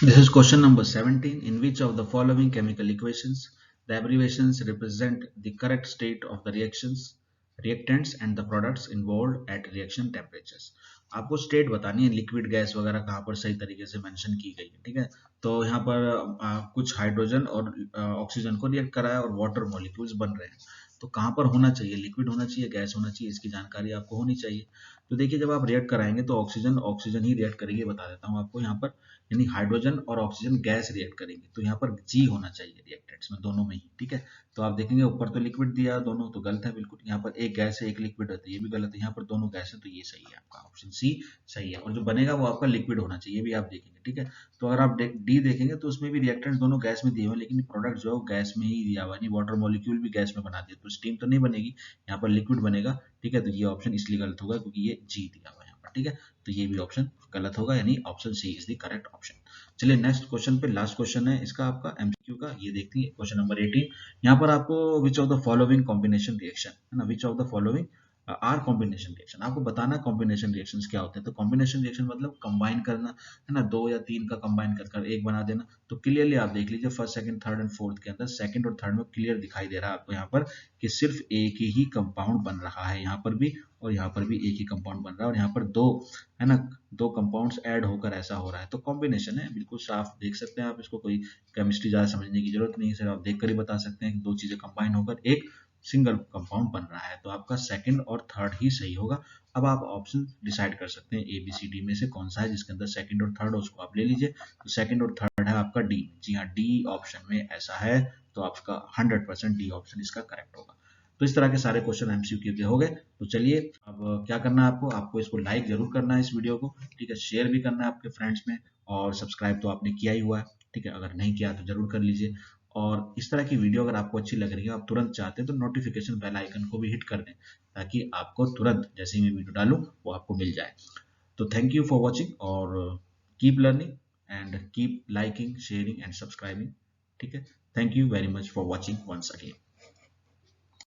This is question number 17. In which of the following chemical equations the abbreviations represent the correct state of the reactions, reactants and the products involved at reaction temperatures? आपको state बतानी है, liquid gas वगैरह कहाँ पर सही तरीके से mention की गई है, ठीक है। तो यहाँ पर कुछ हाइड्रोजन और ऑक्सीजन को रिएक्ट करा है और वाटर मॉलिक्यूल्स बन रहे हैं, तो कहाँ पर होना चाहिए, लिक्विड होना चाहिए, गैस होना चाहिए, इसकी जानकारी आपको होनी चाहिए। तो देखिए जब आप रिएक्ट कराएंगे तो ऑक्सीजन ऑक्सीजन ही रिएक्ट करेगी, बता देता हूँ आपको यहाँ पर, यानी हाइड्रोजन और ऑक्सीजन गैस रिएक्ट करेंगे, तो यहाँ पर जी होना चाहिए रिएक्टेंट्स में दोनों में ही, ठीक है। तो आप देखेंगे ऊपर तो लिक्विड दिया दोनों, तो गलत है बिल्कुल, यहाँ पर एक गैस है एक लिक्विड है, तो ये भी गलत है, यहाँ पर दोनों गैस है, तो ये सही है आपका ऑप्शन सी सही है, और जो बनेगा वो आपका लिक्विड होना चाहिए, ये भी आप देखेंगे, ठीक है। तो अगर आप डी देखेंगे तो उसमें भी रिएक्टेंट्स दोनों गैस में दिए हुए हैं, लेकिन प्रोडक्ट जो है वो गैस में ही दिया हुआ है, वाटर मॉलिक्यूल भी गैस में बना दिया, तो स्टीम तो नहीं बनेगी, यहाँ पर लिक्विड बनेगा, ठीक है। तो ये ऑप्शन इसलिए गलत होगा क्योंकि ये जी दिया हुआ है यहाँ पर, ठीक है। तो ये भी ऑप्शन गलत होगा, यानी option C is the correct option. चलिए नेक्स्ट क्वेश्चन पे, लास्ट क्वेश्चन है इसका आपका एमसीक्यू का, ये देखते हैं क्वेश्चन नंबर 18। यहाँ पर आपको which of the following combination reaction है ना, which of the following are combination reaction, आपको बताना कॉम्बिनेशन रिएक्शंस क्या होते हैं। तो कॉम्बिनेशन रिएक्शन मतलब कंबाइन करना है ना, दो या तीन का कंबाइन कर एक बना देना। तो क्लियरली आप देख लीजिए first second third and fourth के अंदर, सेकंड और थर्ड में क्लियर दिखाई दे रहा है आपको यहाँ पर कि सिर्फ एक ही कंपाउंड बन रहा है, यहाँ पर भी और यहाँ पर भी एक ही कंपाउंड बन रहा है, और यहाँ पर दो है ना, दो कंपाउंड्स ऐड होकर ऐसा हो रहा है, तो कॉम्बिनेशन है, बिल्कुल साफ देख सकते हैं आप इसको, कोई केमिस्ट्री ज्यादा समझने की जरूरत नहीं है, सिर्फ आप देख कर ही बता सकते हैं कि दो चीजें कंबाइन होकर एक सिंगल कंपाउंड बन रहा है, तो आपका सेकंड और थर्ड ही सही होगा। अब आप ऑप्शन डिसाइड कर सकते हैं ए बी सी डी में से कौन सा है जिसके अंदर सेकंड और थर्ड, उसको आप ले लीजिए। तो सेकंड और थर्ड है आपका डी, जी हाँ डी ऑप्शन में ऐसा है, तो आपका 100% डी ऑप्शन इसका करेक्ट होगा। तो इस तरह के सारे क्वेश्चन एमसीक्यू के हो गए। तो चलिए अब क्या करना है आपको, आपको इसको लाइक जरूर करना है इस वीडियो को, ठीक है, शेयर भी करना है आपके फ्रेंड्स में, और सब्सक्राइब तो आपने किया ही हुआ है, ठीक है, अगर नहीं किया तो जरूर कर लीजिए। और इस तरह की वीडियो अगर आपको अच्छी लग रही है, आप तुरंत चाहते हैं, तो नोटिफिकेशन बेल आइकन को भी हिट कर दें, ताकि आपको तुरंत जैसे ही मैं वीडियो डालूं वो आपको मिल जाए। तो थैंक यू फॉर वॉचिंग, और keep learning and keep liking sharing and subscribing, ठीक है। Thank you very much for watching once again.